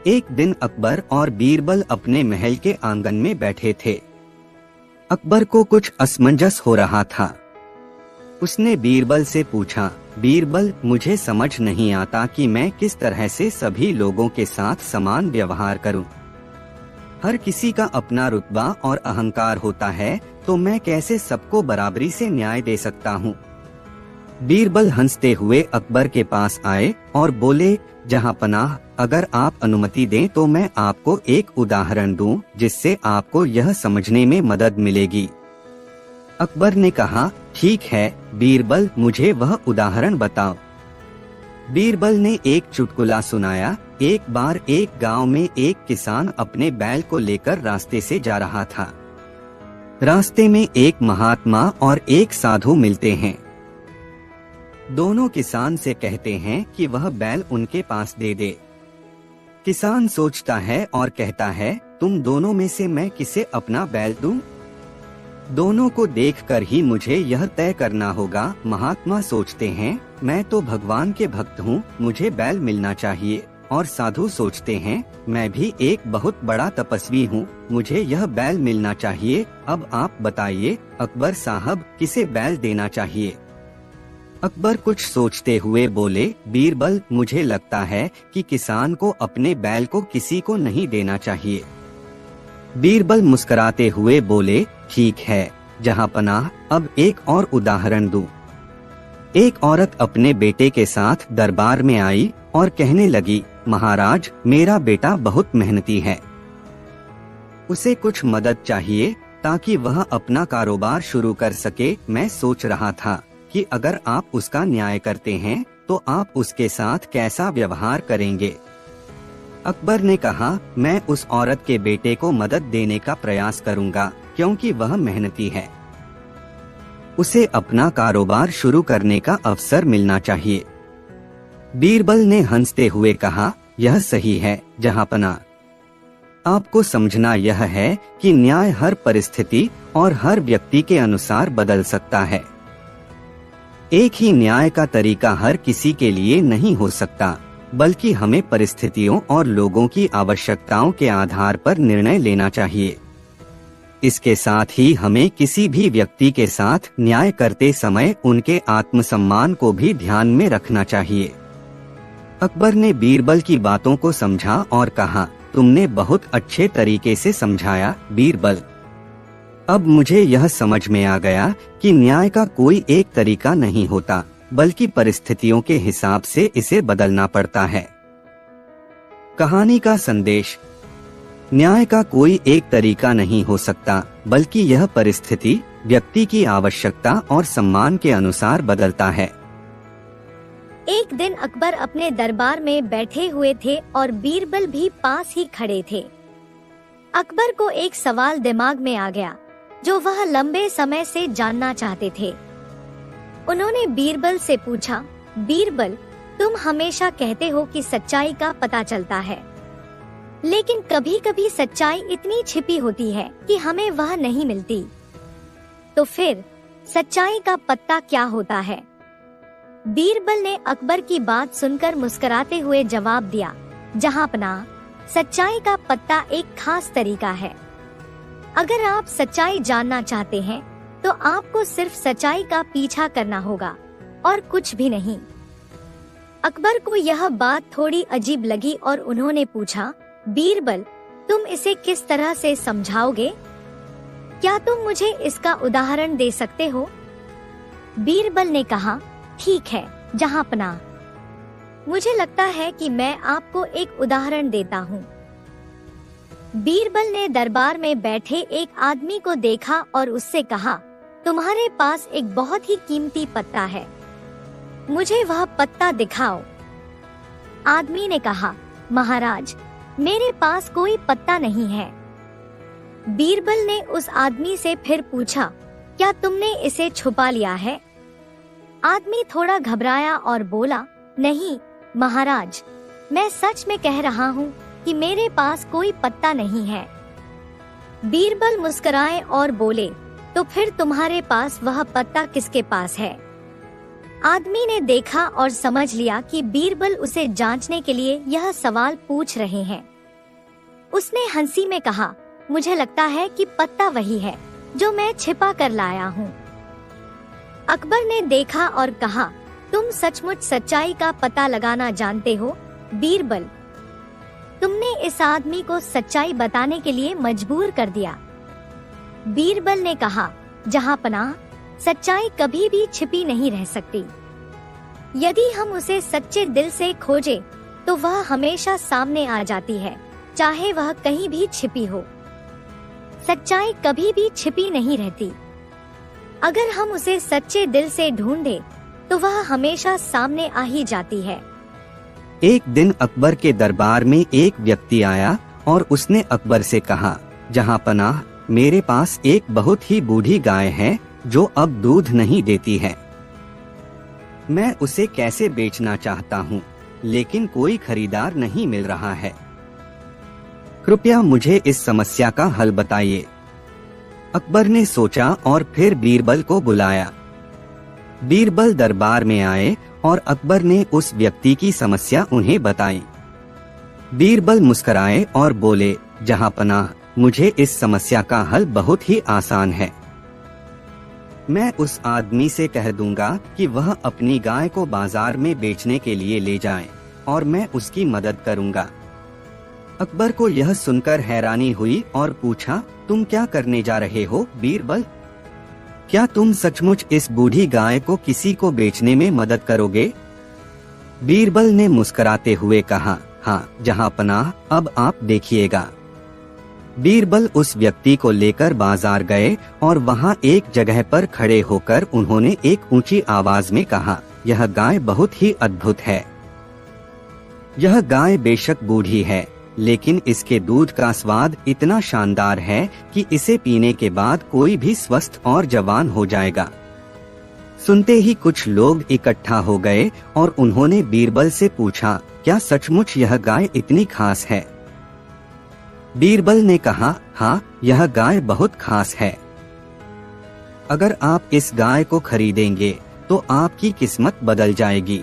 एक दिन अकबर और बीरबल अपने महल के आंगन में बैठे थे। अकबर को कुछ असमंजस हो रहा था। उसने बीरबल से पूछा, बीरबल, मुझे समझ नहीं आता कि मैं किस तरह से सभी लोगों के साथ समान व्यवहार करूं। हर किसी का अपना रुतबा और अहंकार होता है, तो मैं कैसे सबको बराबरी से न्याय दे सकता हूं? बीरबल हंसते हुए अकबर के पास आए और बोले, जहांपनाह, अगर आप अनुमति दें तो मैं आपको एक उदाहरण दूं, जिससे आपको यह समझने में मदद मिलेगी। अकबर ने कहा, ठीक है बीरबल, मुझे वह उदाहरण बताओ। बीरबल ने एक चुटकुला सुनाया। एक बार एक गांव में एक किसान अपने बैल को लेकर रास्ते से जा रहा था। रास्ते में एक महात्मा और एक साधु मिलते हैं। दोनों किसान से कहते हैं कि वह बैल उनके पास दे दे। किसान सोचता है और कहता है, तुम दोनों में से मैं किसे अपना बैल दूं? दोनों को देखकर ही मुझे यह तय करना होगा। महात्मा सोचते हैं, मैं तो भगवान के भक्त हूँ, मुझे बैल मिलना चाहिए। और साधु सोचते हैं, मैं भी एक बहुत बड़ा तपस्वी हूँ, मुझे यह बैल मिलना चाहिए। अब आप बताइए अकबर साहब, किसे बैल देना चाहिए? अकबर कुछ सोचते हुए बोले, बीरबल, मुझे लगता है कि किसान को अपने बैल को किसी को नहीं देना चाहिए। बीरबल मुस्कुराते हुए बोले, ठीक है जहांपनाह, अब एक और उदाहरण दूं। एक औरत अपने बेटे के साथ दरबार में आई और कहने लगी, महाराज, मेरा बेटा बहुत मेहनती है, उसे कुछ मदद चाहिए ताकि वह अपना कारोबार शुरू कर सके। मैं सोच रहा था कि अगर आप उसका न्याय करते हैं तो आप उसके साथ कैसा व्यवहार करेंगे? अकबर ने कहा, मैं उस औरत के बेटे को मदद देने का प्रयास करूंगा, क्योंकि वह मेहनती है, उसे अपना कारोबार शुरू करने का अवसर मिलना चाहिए। बीरबल ने हंसते हुए कहा, यह सही है जहांपनाह। आपको समझना यह है कि न्याय हर परिस्थिति और हर व्यक्ति के अनुसार बदल सकता है। एक ही न्याय का तरीका हर किसी के लिए नहीं हो सकता, बल्कि हमें परिस्थितियों और लोगों की आवश्यकताओं के आधार पर निर्णय लेना चाहिए। इसके साथ ही हमें किसी भी व्यक्ति के साथ न्याय करते समय उनके आत्मसम्मान को भी ध्यान में रखना चाहिए। अकबर ने बीरबल की बातों को समझा और कहा, तुमने बहुत अच्छे तरीके से समझाया बीरबल। अब मुझे यह समझ में आ गया कि न्याय का कोई एक तरीका नहीं होता, बल्कि परिस्थितियों के हिसाब से इसे बदलना पड़ता है। कहानी का संदेश, न्याय का कोई एक तरीका नहीं हो सकता, बल्कि यह परिस्थिति, व्यक्ति की आवश्यकता और सम्मान के अनुसार बदलता है। एक दिन अकबर अपने दरबार में बैठे हुए थे और बीरबल भी पास ही खड़े थे। अकबर को एक सवाल दिमाग में आ गया, जो वह लंबे समय से जानना चाहते थे। उन्होंने बीरबल से पूछा, बीरबल, तुम हमेशा कहते हो कि सच्चाई का पता चलता है, लेकिन कभी कभी सच्चाई इतनी छिपी होती है कि हमें वह नहीं मिलती। तो फिर सच्चाई का पत्ता क्या होता है? बीरबल ने अकबर की बात सुनकर मुस्कुराते हुए जवाब दिया, जहांपनाह, सच्चाई का पत्ता एक खास तरीका है। अगर आप सच्चाई जानना चाहते हैं तो आपको सिर्फ सच्चाई का पीछा करना होगा और कुछ भी नहीं। अकबर को यह बात थोड़ी अजीब लगी और उन्होंने पूछा, बीरबल, तुम इसे किस तरह से समझाओगे? क्या तुम मुझे इसका उदाहरण दे सकते हो? बीरबल ने कहा, ठीक है जहांपनाह, मुझे लगता है कि मैं आपको एक उदाहरण देता हूँ। बीरबल ने दरबार में बैठे एक आदमी को देखा और उससे कहा, तुम्हारे पास एक बहुत ही कीमती पत्ता है, मुझे वह पत्ता दिखाओ। आदमी ने कहा, महाराज, मेरे पास कोई पत्ता नहीं है। बीरबल ने उस आदमी से फिर पूछा, क्या तुमने इसे छुपा लिया है? आदमी थोड़ा घबराया और बोला, नहीं महाराज, मैं सच में कह रहा हूँ कि मेरे पास कोई पत्ता नहीं है। बीरबल मुस्कुराए और बोले, तो फिर तुम्हारे पास वह पत्ता किसके पास है? आदमी ने देखा और समझ लिया कि बीरबल उसे जांचने के लिए यह सवाल पूछ रहे हैं, उसने हंसी में कहा, मुझे लगता है कि पत्ता वही है जो मैं छिपा कर लाया हूँ। अकबर ने देखा और कहा, तुम सचमुच सच्चाई का पता लगाना जानते हो बीरबल। तुमने इस आदमी को सच्चाई बताने के लिए मजबूर कर दिया। बीरबल ने कहा, जहांपनाह, सच्चाई कभी भी छिपी नहीं रह सकती। यदि हम उसे सच्चे दिल से खोजें, तो वह हमेशा सामने आ जाती है, चाहे वह कहीं भी छिपी हो। सच्चाई कभी भी छिपी नहीं रहती। अगर हम उसे सच्चे दिल से ढूंढे, तो वह हमेशा सामने आ ही जाती है। एक दिन अकबर के दरबार में एक व्यक्ति आया और उसने अकबर से कहा, जहांपनाह, मेरे पास एक बहुत ही बूढ़ी गाय है जो अब दूध नहीं देती है। मैं उसे कैसे बेचना चाहता हूँ, लेकिन कोई खरीदार नहीं मिल रहा है। कृपया मुझे इस समस्या का हल बताइए। अकबर ने सोचा और फिर बीरबल को बुलाया। बीरबल दरबार में आए और अकबर ने उस व्यक्ति की समस्या उन्हें बताई। बीरबल मुस्कुराए और बोले, जहांपनाह, मुझे इस समस्या का हल बहुत ही आसान है। मैं उस आदमी से कह दूंगा कि वह अपनी गाय को बाजार में बेचने के लिए ले जाए और मैं उसकी मदद करूंगा। अकबर को यह सुनकर हैरानी हुई और पूछा, तुम क्या करने जा रहे हो बीरबल? क्या तुम सचमुच इस बूढ़ी गाय को किसी को बेचने में मदद करोगे? बीरबल ने मुस्कुराते हुए कहा, हाँ जहांपनाह, अब आप देखिएगा। बीरबल उस व्यक्ति को लेकर बाजार गए और वहां एक जगह पर खड़े होकर उन्होंने एक ऊंची आवाज में कहा, यह गाय बहुत ही अद्भुत है। यह गाय बेशक बूढ़ी है, लेकिन इसके दूध का स्वाद इतना शानदार है कि इसे पीने के बाद कोई भी स्वस्थ और जवान हो जाएगा। सुनते ही कुछ लोग इकट्ठा हो गए और उन्होंने बीरबल से पूछा, क्या सचमुच यह गाय इतनी खास है? बीरबल ने कहा, हाँ, यह गाय बहुत खास है। अगर आप इस गाय को खरीदेंगे तो आपकी किस्मत बदल जाएगी।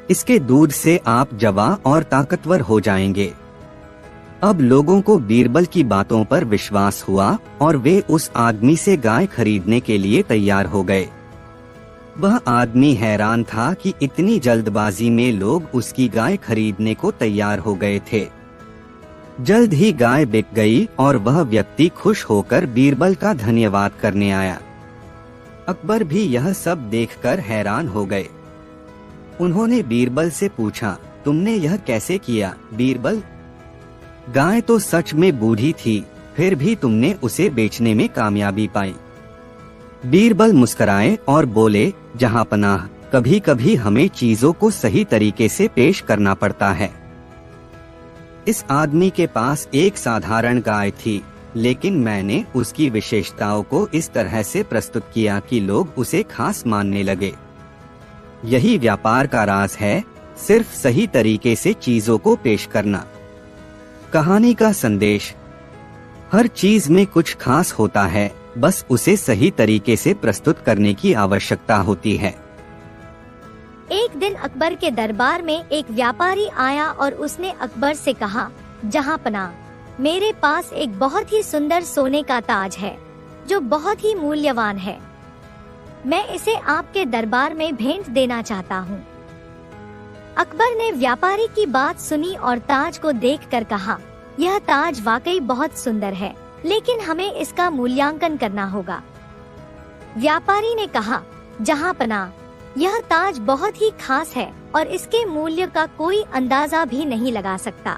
इसके दूध से आप जवान और ताकतवर हो जाएंगे। अब लोगों को बीरबल की बातों पर विश्वास हुआ और वे उस आदमी से गाय खरीदने के लिए तैयार हो गए। वह आदमी हैरान था कि इतनी जल्दबाजी में लोग उसकी गाय खरीदने को तैयार हो गए थे। जल्द ही गाय बिक गई और वह व्यक्ति खुश होकर बीरबल का धन्यवाद करने आया। अकबर भी यह सब देखकर हैरान हो गए। उन्होंने बीरबल से पूछा, तुमने यह कैसे किया बीरबल? गाय तो सच में बूढ़ी थी, फिर भी तुमने उसे बेचने में कामयाबी पाई। बीरबल मुस्कुराए और बोले, जहांपनाह, कभी कभी हमें चीजों को सही तरीके से पेश करना पड़ता है। इस आदमी के पास एक साधारण गाय थी, लेकिन मैंने उसकी विशेषताओं को इस तरह से प्रस्तुत किया कि लोग उसे खास मानने लगे। यही व्यापार का राज है, सिर्फ सही तरीके से चीजों को पेश करना। कहानी का संदेश, हर चीज में कुछ खास होता है, बस उसे सही तरीके से प्रस्तुत करने की आवश्यकता होती है। एक दिन अकबर के दरबार में एक व्यापारी आया और उसने अकबर से कहा, जहांपनाह, मेरे पास एक बहुत ही सुंदर सोने का ताज है जो बहुत ही मूल्यवान है। मैं इसे आपके दरबार में भेंट देना चाहता हूँ। अकबर ने व्यापारी की बात सुनी और ताज को देखकर कहा, यह ताज वाकई बहुत सुंदर है, लेकिन हमें इसका मूल्यांकन करना होगा। व्यापारी ने कहा, जहांपनाह, यह ताज बहुत ही खास है और इसके मूल्य का कोई अंदाजा भी नहीं लगा सकता।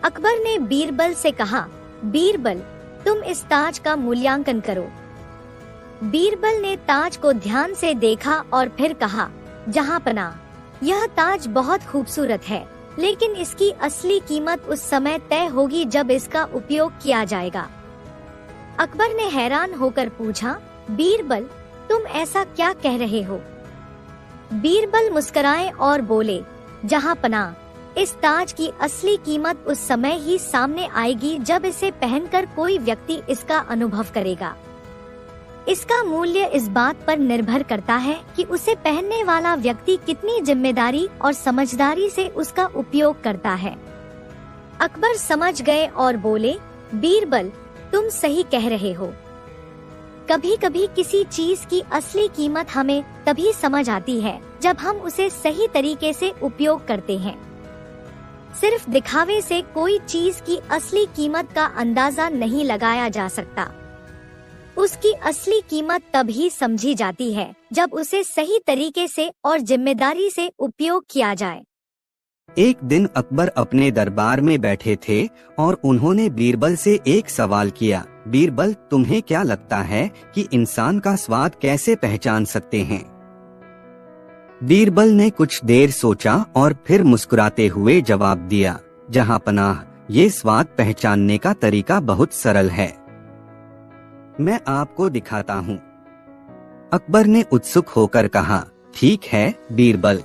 अकबर ने बीरबल से कहा, बीरबल, तुम इस ताज का मूल्यांकन करो। बीरबल ने ताज को ध्यान से देखा और फिर कहा, जहांपनाह, यह ताज बहुत खूबसूरत है, लेकिन इसकी असली कीमत उस समय तय होगी जब इसका उपयोग किया जाएगा। अकबर ने हैरान होकर पूछा, बीरबल, तुम ऐसा क्या कह रहे हो? बीरबल मुस्कुराए और बोले, जहांपनाह, इस ताज की असली कीमत उस समय ही सामने आएगी जब इसे पहनकर कोई व्यक्ति इसका अनुभव करेगा। इसका मूल्य इस बात पर निर्भर करता है कि उसे पहनने वाला व्यक्ति कितनी जिम्मेदारी और समझदारी से उसका उपयोग करता है। अकबर समझ गए और बोले, बीरबल, तुम सही कह रहे हो। कभी कभी किसी चीज की असली कीमत हमें तभी समझ आती है जब हम उसे सही तरीके से उपयोग करते हैं। सिर्फ दिखावे से कोई चीज की असली कीमत का अंदाजा नहीं लगाया जा सकता। उसकी असली कीमत तभी समझी जाती है जब उसे सही तरीके से और जिम्मेदारी से उपयोग किया जाए। एक दिन अकबर अपने दरबार में बैठे थे और उन्होंने बीरबल से एक सवाल किया, बीरबल, तुम्हें क्या लगता है कि इंसान का स्वाद कैसे पहचान सकते हैं? बीरबल ने कुछ देर सोचा और फिर मुस्कुराते हुए जवाब दिया, जहां पनाह, ये स्वाद पहचानने का तरीका बहुत सरल है। मैं आपको दिखाता हूँ। अकबर ने उत्सुक होकर कहा, ठीक है बीरबल।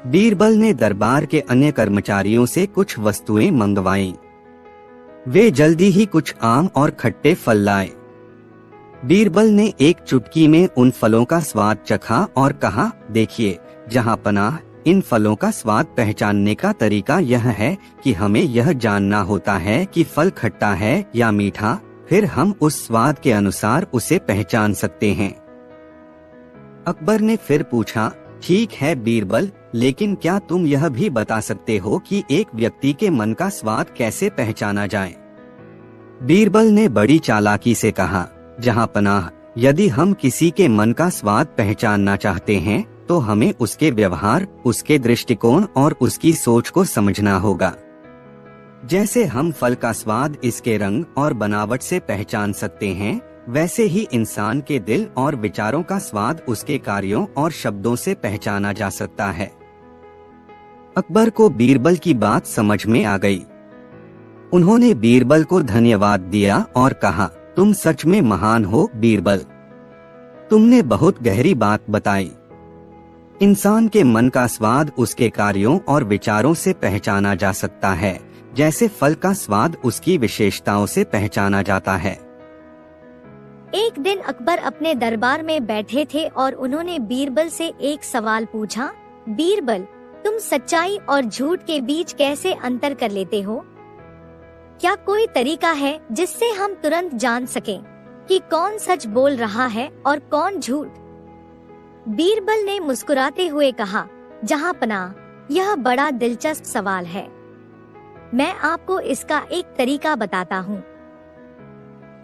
बीरबल ने दरबार के अन्य कर्मचारियों से कुछ वस्तुएं मंगवाईं। वे जल्दी ही कुछ आम और खट्टे फल लाए। बीरबल ने एक चुटकी में उन फलों का स्वाद चखा और कहा, देखिए जहां पनाह, इन फलों का स्वाद पहचानने का तरीका यह है कि हमें यह जानना होता है कि फल खट्टा है या मीठा, फिर हम उस स्वाद के अनुसार उसे पहचान सकते हैं। अकबर ने फिर पूछा, ठीक है बीरबल, लेकिन क्या तुम यह भी बता सकते हो कि एक व्यक्ति के मन का स्वाद कैसे पहचाना जाए? बीरबल ने बड़ी चालाकी से कहा, जहां पनाह, यदि हम किसी के मन का स्वाद पहचानना चाहते हैं तो हमें उसके व्यवहार, उसके दृष्टिकोण और उसकी सोच को समझना होगा। जैसे हम फल का स्वाद इसके रंग और बनावट से पहचान सकते हैं, वैसे ही इंसान के दिल और विचारों का स्वाद उसके कार्यों और शब्दों से पहचाना जा सकता है। अकबर को बीरबल की बात समझ में आ गई। उन्होंने बीरबल को धन्यवाद दिया और कहा, तुम सच में महान हो बीरबल। तुमने बहुत गहरी बात बताई। इंसान के मन का स्वाद उसके कार्यों और विचारों से पहचाना जा सकता है, जैसे फल का स्वाद उसकी विशेषताओं से पहचाना जाता है। एक दिन अकबर अपने दरबार में बैठे थे और उन्होंने बीरबल से एक सवाल पूछा, बीरबल, तुम सच्चाई और झूठ के बीच कैसे अंतर कर लेते हो? क्या कोई तरीका है जिससे हम तुरंत जान सकें कि कौन सच बोल रहा है और कौन झूठ? बीरबल ने मुस्कुराते हुए कहा, जहां पनाह, यह बड़ा दिलचस्प सवाल है। मैं आपको इसका एक तरीका बताता हूँ।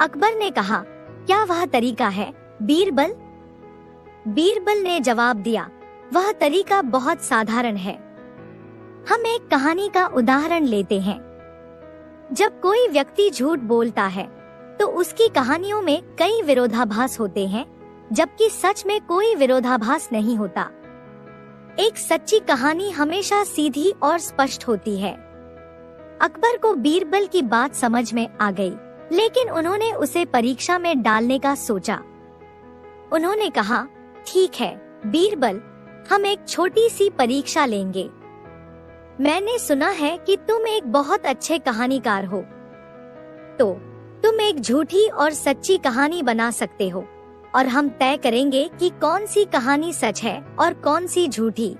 अकबर ने कहा, क्या वह तरीका है बीरबल? बीरबल ने जवाब दिया, वह तरीका बहुत साधारण है। हम एक कहानी का उदाहरण लेते हैं। जब कोई व्यक्ति झूठ बोलता है तो उसकी कहानियों में कई विरोधाभास होते हैं, जबकि सच में कोई विरोधाभास नहीं होता। एक सच्ची कहानी हमेशा सीधी और स्पष्ट होती है। अकबर को बीरबल की बात समझ में आ गई, लेकिन उन्होंने उसे परीक्षा में डालने का सोचा। उन्होंने कहा, ठीक है बीरबल, हम एक छोटी सी परीक्षा लेंगे। मैंने सुना है कि तुम एक बहुत अच्छे कहानीकार हो, तो तुम एक झूठी और सच्ची कहानी बना सकते हो और हम तय करेंगे कि कौन सी कहानी सच है और कौन सी झूठी।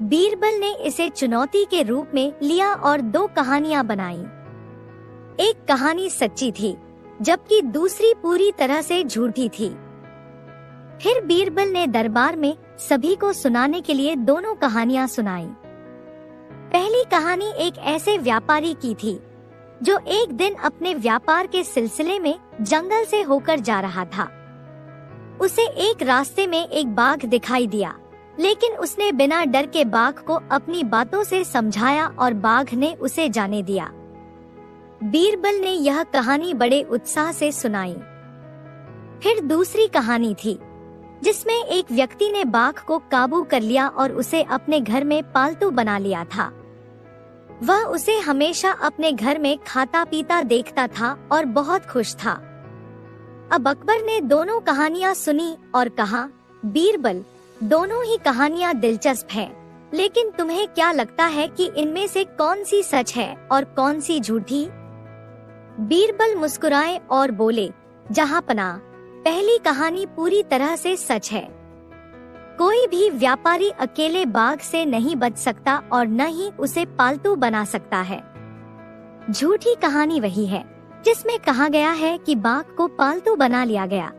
बीरबल ने इसे चुनौती के रूप में लिया और 2 कहानियां बनाई। एक कहानी सच्ची थी, जबकि दूसरी पूरी तरह से झूठी थी। फिर बीरबल ने दरबार में सभी को सुनाने के लिए दोनों कहानियां सुनाई। पहली कहानी एक ऐसे व्यापारी की थी जो एक दिन अपने व्यापार के सिलसिले में जंगल से होकर जा रहा था। उसे एक रास्ते में एक बाघ दिखाई दिया, लेकिन उसने बिना डर के बाघ को अपनी बातों से समझाया और बाघ ने उसे जाने दिया। बीरबल ने यह कहानी बड़े उत्साह से सुनाई। फिर दूसरी कहानी थी जिसमें एक व्यक्ति ने बाघ को काबू कर लिया और उसे अपने घर में पालतू बना लिया था। वह उसे हमेशा अपने घर में खाता पीता देखता था और बहुत खुश था। अब अकबर ने दोनों कहानियां सुनी और कहा, बीरबल, दोनों ही कहानियां दिलचस्प हैं, लेकिन तुम्हें क्या लगता है कि इनमें से कौन सी सच है और कौन सी झूठी? बीरबल मुस्कुराए और बोले, जहां पनाह, पहली कहानी पूरी तरह से सच है। कोई भी व्यापारी अकेले बाघ से नहीं बच सकता और न ही उसे पालतू बना सकता है। झूठी कहानी वही है जिसमें कहा गया है कि बाघ को पालतू बना लिया गया।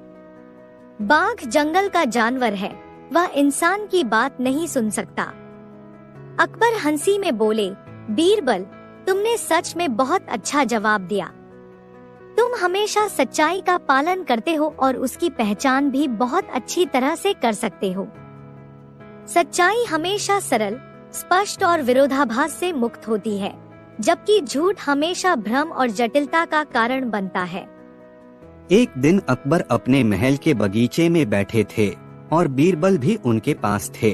बाघ जंगल का जानवर है, वह इंसान की बात नहीं सुन सकता। अकबर हंसी में बोले, बीरबल, तुमने सच में बहुत अच्छा जवाब दिया। तुम हमेशा सच्चाई का पालन करते हो और उसकी पहचान भी बहुत अच्छी तरह से कर सकते हो। सच्चाई हमेशा सरल, स्पष्ट और विरोधाभास से मुक्त होती है, जबकि झूठ हमेशा भ्रम और जटिलता का कारण बनता है। एक दिन अकबर अपने महल के बगीचे में बैठे थे और बीरबल भी उनके पास थे।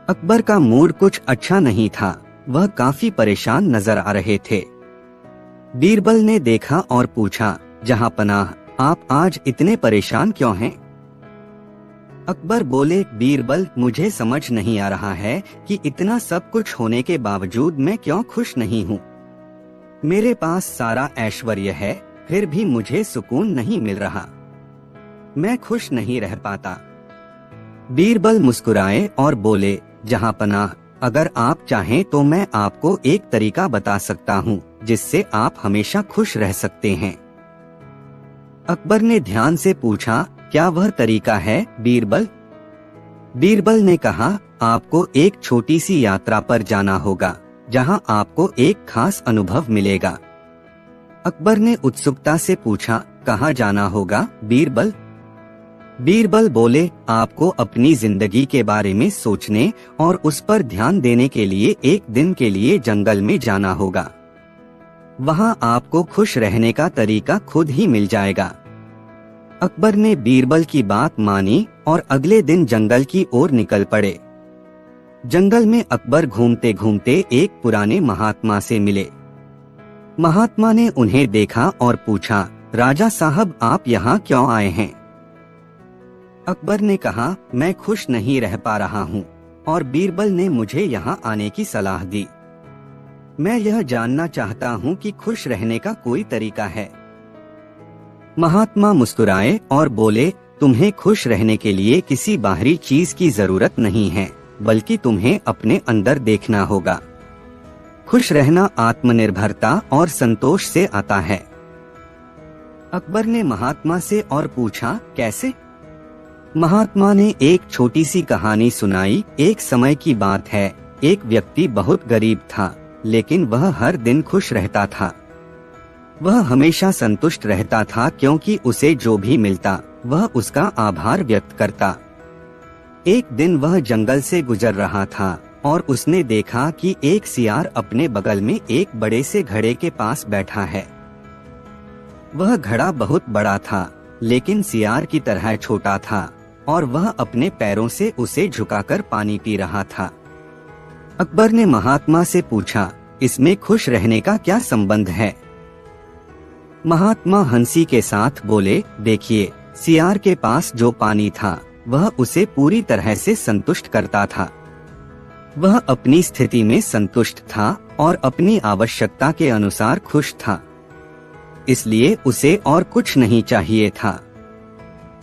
अकबर का मूड कुछ अच्छा नहीं था, वह काफी परेशान नजर आ रहे थे। बीरबल ने देखा और पूछा, जहांपनाह, आप आज इतने परेशान क्यों हैं? अकबर बोले, बीरबल, मुझे समझ नहीं आ रहा है कि इतना सब कुछ होने के बावजूद मैं क्यों खुश नहीं हूँ। मेरे पास सारा ऐश्वर्य है, फिर भी मुझे सुकून नहीं मिल रहा। मैं खुश नहीं रह पाता। बीरबल मुस्कुराए और बोले, जहांपनाह, अगर आप चाहें तो मैं आपको एक तरीका बता सकता हूँ जिससे आप हमेशा खुश रह सकते हैं। अकबर ने ध्यान से पूछा, क्या वह तरीका है बीरबल? बीरबल ने कहा, आपको एक छोटी सी यात्रा पर जाना होगा जहां आपको एक खास अनुभव मिलेगा। अकबर ने उत्सुकता से पूछा, कहाँ जाना होगा बीरबल? बीरबल बोले, आपको अपनी जिंदगी के बारे में सोचने और उस पर ध्यान देने के लिए एक दिन के लिए जंगल में जाना होगा। वहां आपको खुश रहने का तरीका खुद ही मिल जाएगा। अकबर ने बीरबल की बात मानी और अगले दिन जंगल की ओर निकल पड़े। जंगल में अकबर घूमते घूमते एक पुराने महात्मा से मिले। महात्मा ने उन्हें देखा और पूछा, राजा साहब, आप यहाँ क्यों आए हैं? अकबर ने कहा, मैं खुश नहीं रह पा रहा हूँ और बीरबल ने मुझे यहाँ आने की सलाह दी। मैं यह जानना चाहता हूँ कि खुश रहने का कोई तरीका है। महात्मा मुस्कुराए और बोले, तुम्हें खुश रहने के लिए किसी बाहरी चीज की जरूरत नहीं है, बल्कि तुम्हें अपने अंदर देखना होगा। खुश रहना आत्मनिर्भरता और संतोष से आता है। अकबर ने महात्मा से और पूछा, कैसे? महात्मा ने एक छोटी सी कहानी सुनाई। एक समय की बात है, एक व्यक्ति बहुत गरीब था, लेकिन वह हर दिन खुश रहता था। वह हमेशा संतुष्ट रहता था क्योंकि उसे जो भी मिलता वह उसका आभार व्यक्त करता। एक दिन वह जंगल से गुजर रहा था और उसने देखा कि एक सियार अपने बगल में एक बड़े से घड़े के पास बैठा है। वह घड़ा बहुत बड़ा था, लेकिन सियार की तरह छोटा था और वह अपने पैरों से उसे झुकाकर पानी पी रहा था। अकबर ने महात्मा से पूछा, इसमें खुश रहने का क्या संबंध है? महात्मा हंसी के साथ बोले, देखिए, सियार के पास जो पानी था वह उसे पूरी तरह से संतुष्ट करता था। वह अपनी स्थिति में संतुष्ट था और अपनी आवश्यकता के अनुसार खुश था, इसलिए उसे और कुछ नहीं चाहिए था।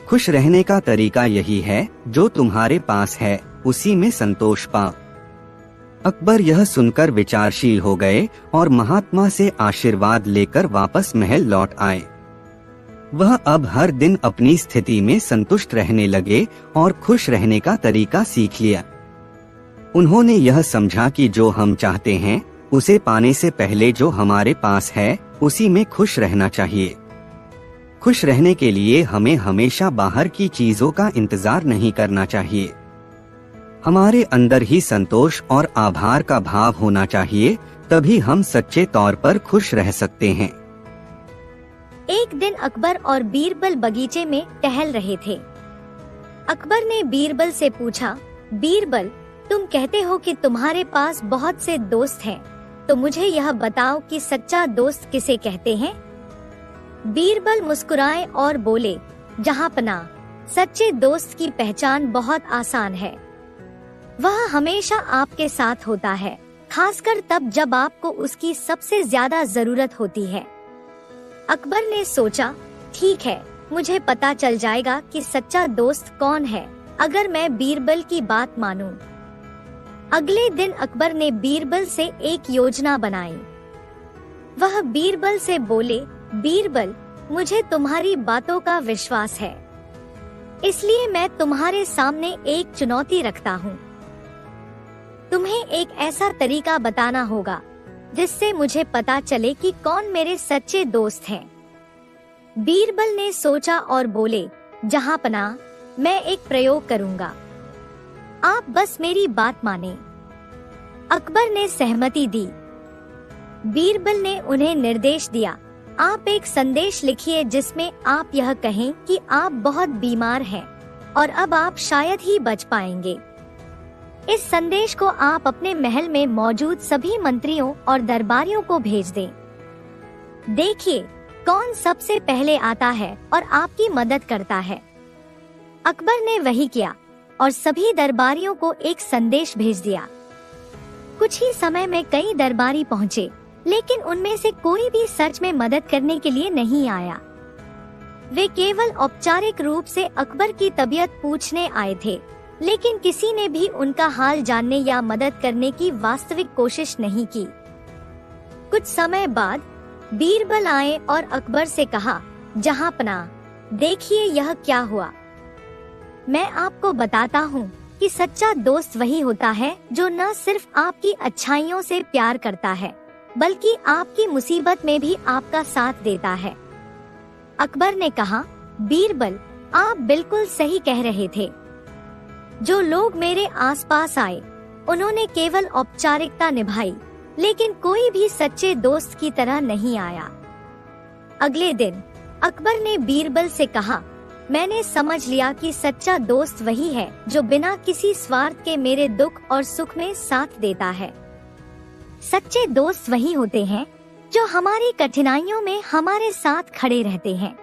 खुश रहने का तरीका यही है, जो तुम्हारे पास है उसी में संतोष पाओ। अकबर यह सुनकर विचारशील हो गए और महात्मा से आशीर्वाद लेकर वापस महल लौट आए। वह अब हर दिन अपनी स्थिति में संतुष्ट रहने लगे और खुश रहने का तरीका सीख लिया। उन्होंने यह समझा कि जो हम चाहते हैं उसे पाने से पहले जो हमारे पास है उसी में खुश रहना चाहिए। खुश रहने के लिए हमें हमेशा बाहर की चीजों का इंतजार नहीं करना चाहिए। हमारे अंदर ही संतोष और आभार का भाव होना चाहिए, तभी हम सच्चे तौर पर खुश रह सकते हैं। एक दिन अकबर और बीरबल बगीचे में टहल रहे थे। अकबर ने बीरबल से पूछा, बीरबल, तुम कहते हो कि तुम्हारे पास बहुत से दोस्त हैं, तो मुझे यह बताओ कि सच्चा दोस्त किसे कहते हैं? बीरबल मुस्कुराए और बोले, जहांपनाह, सच्चे दोस्त की पहचान बहुत आसान है। वह हमेशा आपके साथ होता है, खासकर तब जब आपको उसकी सबसे ज्यादा जरूरत होती है। अकबर ने सोचा, ठीक है, मुझे पता चल जाएगा कि सच्चा दोस्त कौन है। अगर मैं बीरबल की बात मानूं। अगले दिन अकबर ने बीरबल से एक योजना बनाई। वह बीरबल से बोले, बीरबल, मुझे तुम्हारी बातों का विश्वास है, इसलिए मैं तुम्हारे सामने एक चुनौती रखता हूँ। तुम्हें एक ऐसा तरीका बताना होगा जिससे मुझे पता चले कि कौन मेरे सच्चे दोस्त हैं। बीरबल ने सोचा और बोले, जहांपनाह, मैं एक प्रयोग करूंगा, आप बस मेरी बात माने। अकबर ने सहमति दी। बीरबल ने उन्हें निर्देश दिया, आप एक संदेश लिखिए जिसमें आप यह कहें कि आप बहुत बीमार हैं और अब आप शायद ही बच पाएंगे। इस संदेश को आप अपने महल में मौजूद सभी मंत्रियों और दरबारियों को भेज दें। देखिए कौन सबसे पहले आता है और आपकी मदद करता है। अकबर ने वही किया और सभी दरबारियों को एक संदेश भेज दिया। कुछ ही समय में कई दरबारी पहुँचे, लेकिन उनमें से कोई भी सच में मदद करने के लिए नहीं आया। वे केवल औपचारिक रूप से अकबर की तबीयत पूछने आए थे, लेकिन किसी ने भी उनका हाल जानने या मदद करने की वास्तविक कोशिश नहीं की। कुछ समय बाद बीरबल आए और अकबर से कहा, जहांपनाह, देखिए यह क्या हुआ। मैं आपको बताता हूँ कि सच्चा दोस्त वही होता है जो न सिर्फ आपकी अच्छाइयों से प्यार करता है, बल्कि आपकी मुसीबत में भी आपका साथ देता है। अकबर ने कहा, बीरबल, आप बिल्कुल सही कह रहे थे। जो लोग मेरे आसपास आए, उन्होंने केवल औपचारिकता निभाई, लेकिन कोई भी सच्चे दोस्त की तरह नहीं आया। अगले दिन अकबर ने बीरबल से कहा, मैंने समझ लिया कि सच्चा दोस्त वही है जो बिना किसी स्वार्थ के मेरे दुख और सुख में साथ देता है। सच्चे दोस्त वही होते हैं जो हमारी कठिनाइयों में हमारे साथ खड़े रहते हैं।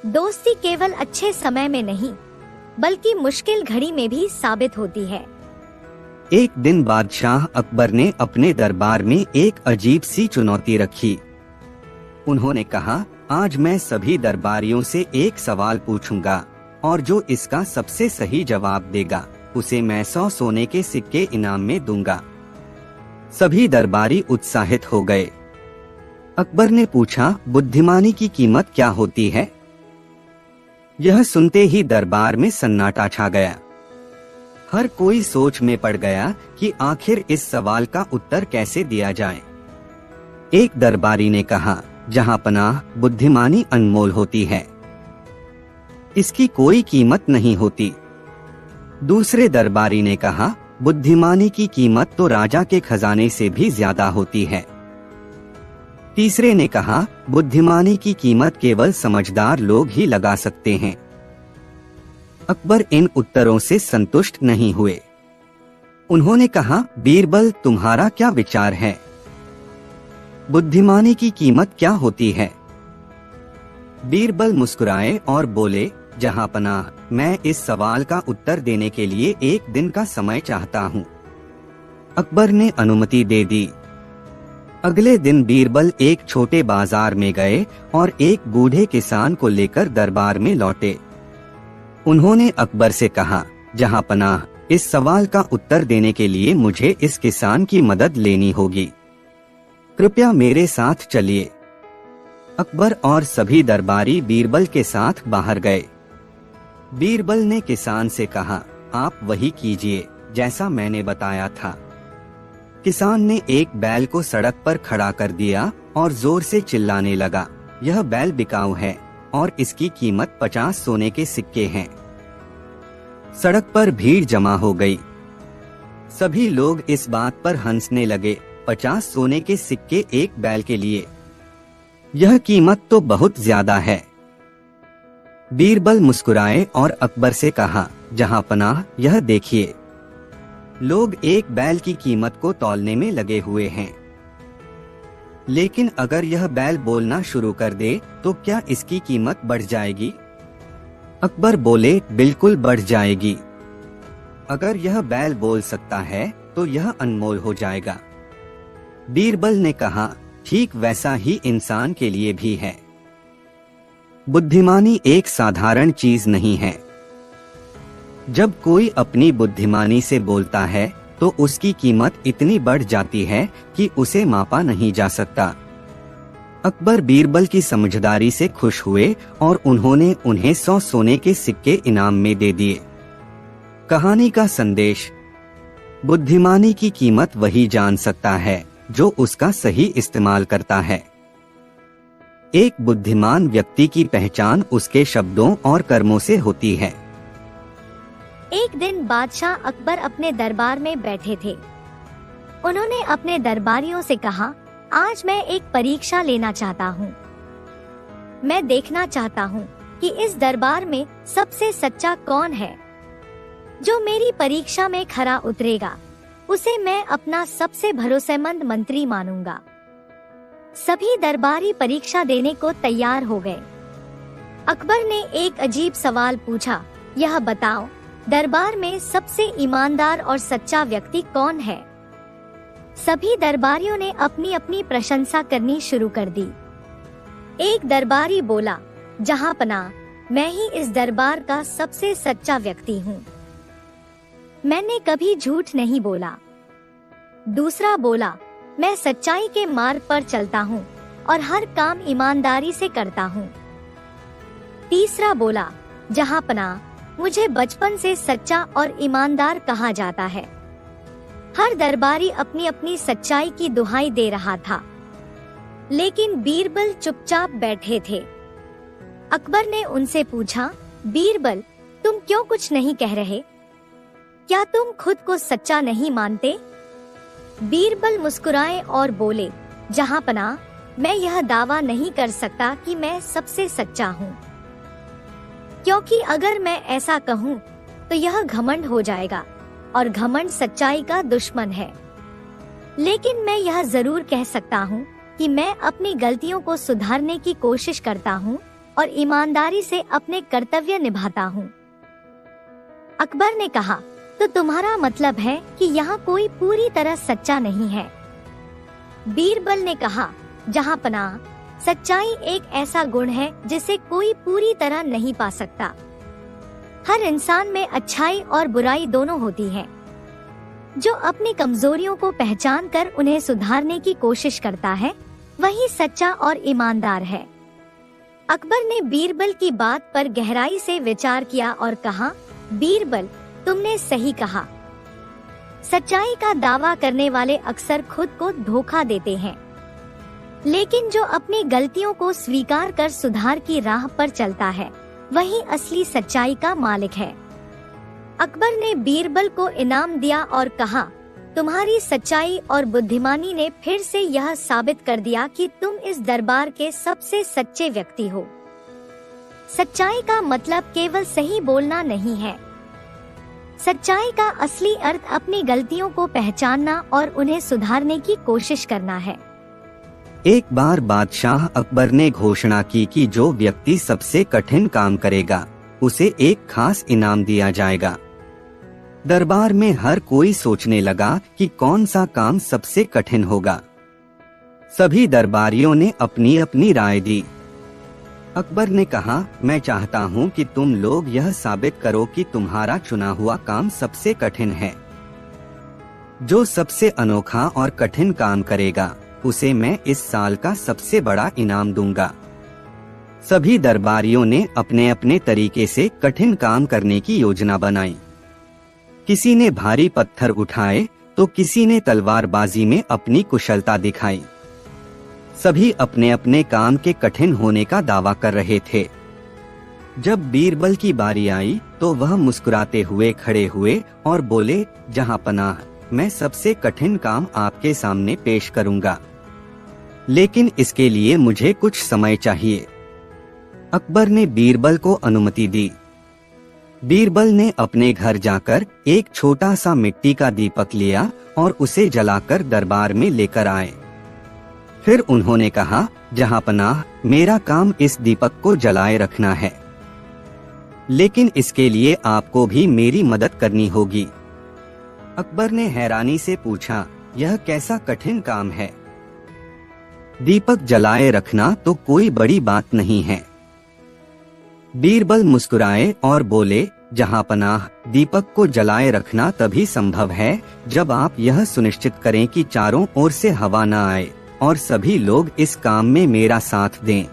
दोस्ती केवल अच्छे समय में नहीं, बल्कि मुश्किल घड़ी में भी साबित होती है। एक दिन बादशाह अकबर ने अपने दरबार में एक अजीब सी चुनौती रखी। उन्होंने कहा, आज मैं सभी दरबारियों से एक सवाल पूछूंगा और जो इसका सबसे सही जवाब देगा उसे मैं 100 सोने के सिक्के इनाम में दूंगा। सभी दरबारी उत्साहित हो गए। अकबर ने पूछा, बुद्धिमानी की कीमत क्या होती है? यह सुनते ही दरबार में सन्नाटा छा गया। हर कोई सोच में पड़ गया कि आखिर इस सवाल का उत्तर कैसे दिया जाए। एक दरबारी ने कहा, जहांपनाह, बुद्धिमानी अनमोल होती है, इसकी कोई कीमत नहीं होती। दूसरे दरबारी ने कहा, बुद्धिमानी की कीमत तो राजा के खजाने से भी ज्यादा होती है। तीसरे ने कहा, बुद्धिमानी की कीमत केवल समझदार लोग ही लगा सकते हैं। अकबर इन उत्तरों से संतुष्ट नहीं हुए। उन्होंने कहा, बीरबल, तुम्हारा क्या विचार है? बुद्धिमानी की कीमत क्या होती है? बीरबल मुस्कुराए और बोले, जहांपनाह, मैं इस सवाल का उत्तर देने के लिए एक दिन का समय चाहता हूँ। अकबर ने अनुमति दे दी। अगले दिन बीरबल एक छोटे बाजार में गए और एक बूढ़े किसान को लेकर दरबार में लौटे। उन्होंने अकबर से कहा, जहांपनाह, इस सवाल का उत्तर देने के लिए मुझे इस किसान की मदद लेनी होगी। कृपया मेरे साथ चलिए। अकबर और सभी दरबारी बीरबल के साथ बाहर गए। बीरबल ने किसान से कहा, आप वही कीजिए जैसा मैंने बताया था। किसान ने एक बैल को सड़क पर खड़ा कर दिया और जोर से चिल्लाने लगा, यह बैल बिकाऊ है और इसकी कीमत 50 सोने के सिक्के हैं। सड़क पर भीड़ जमा हो गई। सभी लोग इस बात पर हंसने लगे, 50 सोने के सिक्के एक बैल के लिए, यह कीमत तो बहुत ज्यादा है। बीरबल मुस्कुराए और अकबर से कहा, जहांपनाह, यह देखिए, लोग एक बैल की कीमत को तौलने में लगे हुए हैं, लेकिन अगर यह बैल बोलना शुरू कर दे तो क्या इसकी कीमत बढ़ जाएगी? अकबर बोले, बिल्कुल बढ़ जाएगी। अगर यह बैल बोल सकता है तो यह अनमोल हो जाएगा। बीरबल ने कहा, ठीक वैसा ही इंसान के लिए भी है। बुद्धिमानी एक साधारण चीज नहीं है। जब कोई अपनी बुद्धिमानी से बोलता है तो उसकी कीमत इतनी बढ़ जाती है कि उसे मापा नहीं जा सकता। अकबर बीरबल की समझदारी से खुश हुए और उन्होंने उन्हें 100 सोने के सिक्के इनाम में दे दिए। कहानी का संदेश: बुद्धिमानी की कीमत वही जान सकता है जो उसका सही इस्तेमाल करता है। एक बुद्धिमान व्यक्ति की पहचान उसके शब्दों और कर्मों से होती है। एक दिन बादशाह अकबर अपने दरबार में बैठे थे। उन्होंने अपने दरबारियों से कहा, आज मैं एक परीक्षा लेना चाहता हूँ। मैं देखना चाहता हूँ कि इस दरबार में सबसे सच्चा कौन है। जो मेरी परीक्षा में खरा उतरेगा उसे मैं अपना सबसे भरोसेमंद मंत्री मानूंगा। सभी दरबारी परीक्षा देने को तैयार हो गए। अकबर ने एक अजीब सवाल पूछा, यह बताओ, दरबार में सबसे ईमानदार और सच्चा व्यक्ति कौन है? सभी दरबारियों ने अपनी अपनी प्रशंसा करनी शुरू कर दी। एक दरबारी बोला, जहांपनाह, मैं ही इस दरबार का सबसे सच्चा व्यक्ति हूँ। मैंने कभी झूठ नहीं बोला। दूसरा बोला, मैं सच्चाई के मार्ग पर चलता हूँ और हर काम ईमानदारी से करता हूँ। तीसरा बोला, जहांपनाह, मुझे बचपन से सच्चा और ईमानदार कहा जाता है। हर दरबारी अपनी अपनी सच्चाई की दुहाई दे रहा था, लेकिन बीरबल चुपचाप बैठे थे। अकबर ने उनसे पूछा, बीरबल, तुम क्यों कुछ नहीं कह रहे? क्या तुम खुद को सच्चा नहीं मानते? बीरबल मुस्कुराए और बोले, जहांपनाह, मैं यह दावा नहीं कर सकता कि मैं सबसे सच्चा हूँ, क्योंकि अगर मैं ऐसा कहूँ तो यह घमंड हो जाएगा और घमंड सच्चाई का दुश्मन है। लेकिन मैं यह जरूर कह सकता हूँ कि मैं अपनी गलतियों को सुधारने की कोशिश करता हूँ और ईमानदारी से अपने कर्तव्य निभाता हूँ। अकबर ने कहा, तो तुम्हारा मतलब है कि यहाँ कोई पूरी तरह सच्चा नहीं है? बीरबल ने कहा, जहांपनाह, सच्चाई एक ऐसा गुण है जिसे कोई पूरी तरह नहीं पा सकता। हर इंसान में अच्छाई और बुराई दोनों होती है। जो अपनी कमजोरियों को पहचान कर उन्हें सुधारने की कोशिश करता है, वही सच्चा और ईमानदार है। अकबर ने बीरबल की बात पर गहराई से विचार किया और कहा, बीरबल, तुमने सही कहा। सच्चाई का दावा करने वाले अक्सर खुद को धोखा देते हैं, लेकिन जो अपनी गलतियों को स्वीकार कर सुधार की राह पर चलता है, वही असली सच्चाई का मालिक है। अकबर ने बीरबल को इनाम दिया और कहा, तुम्हारी सच्चाई और बुद्धिमानी ने फिर से यह साबित कर दिया कि तुम इस दरबार के सबसे सच्चे व्यक्ति हो। सच्चाई का मतलब केवल सही बोलना नहीं है। सच्चाई का असली अर्थ अपनी गलतियों को पहचानना और उन्हें सुधारने की कोशिश करना है। एक बार बादशाह अकबर ने घोषणा की कि जो व्यक्ति सबसे कठिन काम करेगा उसे एक खास इनाम दिया जाएगा। दरबार में हर कोई सोचने लगा कि कौन सा काम सबसे कठिन होगा। सभी दरबारियों ने अपनी अपनी राय दी। अकबर ने कहा, मैं चाहता हूँ कि तुम लोग यह साबित करो कि तुम्हारा चुना हुआ काम सबसे कठिन है। जो सबसे अनोखा और कठिन काम करेगा उसे मैं इस साल का सबसे बड़ा इनाम दूंगा। सभी दरबारियों ने अपने अपने तरीके से कठिन काम करने की योजना बनाई। किसी ने भारी पत्थर उठाए तो किसी ने तलवारबाजी में अपनी कुशलता दिखाई। सभी अपने अपने काम के कठिन होने का दावा कर रहे थे। जब बीरबल की बारी आई तो वह मुस्कुराते हुए खड़े हुए और बोले, जहांपनाह, मैं सबसे कठिन काम आपके सामने पेश करूंगा, लेकिन इसके लिए मुझे कुछ समय चाहिए। अकबर ने बीरबल को अनुमति दी। बीरबल ने अपने घर जाकर एक छोटा सा मिट्टी का दीपक लिया और उसे जलाकर दरबार में लेकर आए। फिर उन्होंने कहा, जहांपनाह, मेरा काम इस दीपक को जलाए रखना है, लेकिन इसके लिए आपको भी मेरी मदद करनी होगी। अकबर ने हैरानी से पूछा, यह कैसा कठिन काम है? दीपक जलाए रखना तो कोई बड़ी बात नहीं है। बीरबल मुस्कुराए और बोले, जहां पनाह, दीपक को जलाए रखना तभी संभव है जब आप यह सुनिश्चित करें कि चारों ओर से हवा न आए और सभी लोग इस काम में मेरा साथ दें।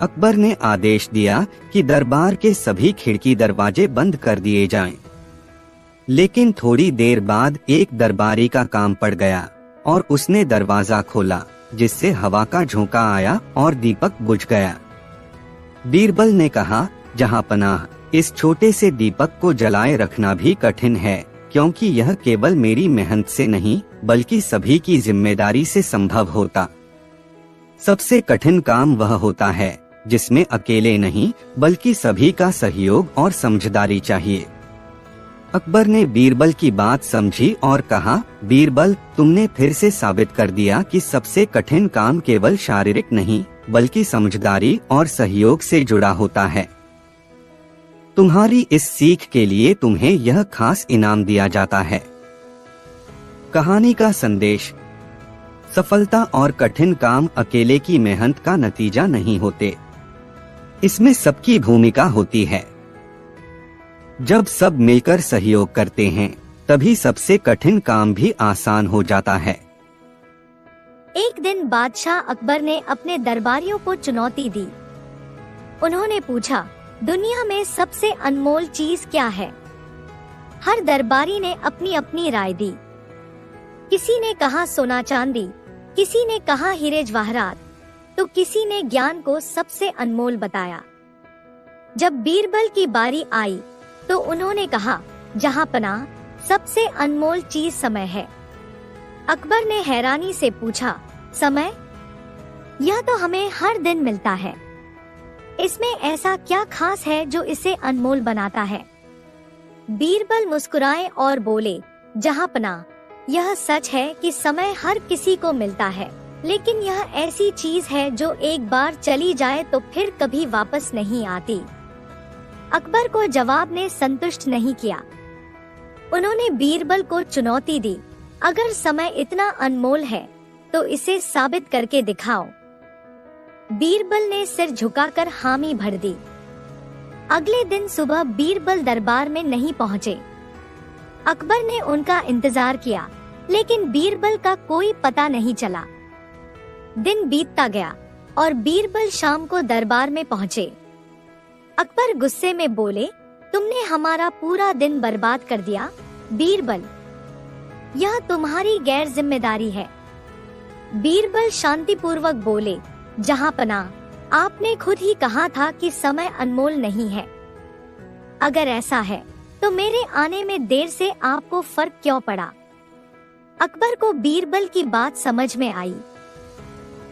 अकबर ने आदेश दिया कि दरबार के सभी खिड़की दरवाजे बंद कर दिए जाएं। लेकिन थोड़ी देर बाद एक दरबारी का काम पड़ गया और उसने दरवाजा खोला, जिससे हवा का झोंका आया और दीपक बुझ गया। बीरबल ने कहा, जहां पनाह, इस छोटे से दीपक को जलाए रखना भी कठिन है, क्योंकि यह केवल मेरी मेहनत से नहीं बल्कि सभी की जिम्मेदारी से संभव होता। सबसे कठिन काम वह होता है जिसमें अकेले नहीं बल्कि सभी का सहयोग और समझदारी चाहिए। अकबर ने बीरबल की बात समझी और कहा, बीरबल, तुमने फिर से साबित कर दिया कि सबसे कठिन काम केवल शारीरिक नहीं बल्कि समझदारी और सहयोग से जुड़ा होता है। तुम्हारी इस सीख के लिए तुम्हें यह खास इनाम दिया जाता है। कहानी का संदेश: सफलता और कठिन काम अकेले की मेहनत का नतीजा नहीं होते, इसमें सबकी भूमिका होती है। जब सब मिलकर सहयोग करते हैं तभी सबसे कठिन काम भी आसान हो जाता है। एक दिन बादशाह अकबर ने अपने दरबारियों को चुनौती दी। उन्होंने पूछा, दुनिया में सबसे अनमोल चीज क्या है? हर दरबारी ने अपनी अपनी राय दी। किसी ने कहा सोना चांदी, किसी ने कहा हीरे जवाहरात, तो किसी ने ज्ञान को सबसे अनमोल बताया। जब बीरबल की बारी आई तो उन्होंने कहा, जहां पनाह, सबसे अनमोल चीज समय है। अकबर ने हैरानी से पूछा, समय? यह तो हमें हर दिन मिलता है, इसमें ऐसा क्या खास है जो इसे अनमोल बनाता है? बीरबल मुस्कुराए और बोले, जहां पनाह, यह सच है कि समय हर किसी को मिलता है, लेकिन यह ऐसी चीज है जो एक बार चली जाए तो फिर कभी वापस नहीं आती। अकबर को जवाब ने संतुष्ट नहीं किया। उन्होंने बीरबल को चुनौती दी, अगर समय इतना अनमोल है तो इसे साबित करके दिखाओ। बीरबल ने सिर झुकाकर हामी भर दी। अगले दिन सुबह बीरबल दरबार में नहीं पहुंचे। अकबर ने उनका इंतजार किया, लेकिन बीरबल का कोई पता नहीं चला। दिन बीतता गया और बीरबल शाम को दरबार में पहुंचे। अकबर गुस्से में बोले, तुमने हमारा पूरा दिन बर्बाद कर दिया। बीरबल, यह तुम्हारी गैर जिम्मेदारी है। बीरबल शांतिपूर्वक बोले, जहां पनाह, आपने खुद ही कहा था कि समय अनमोल नहीं है। अगर ऐसा है तो मेरे आने में देर से आपको फर्क क्यों पड़ा? अकबर को बीरबल की बात समझ में आई।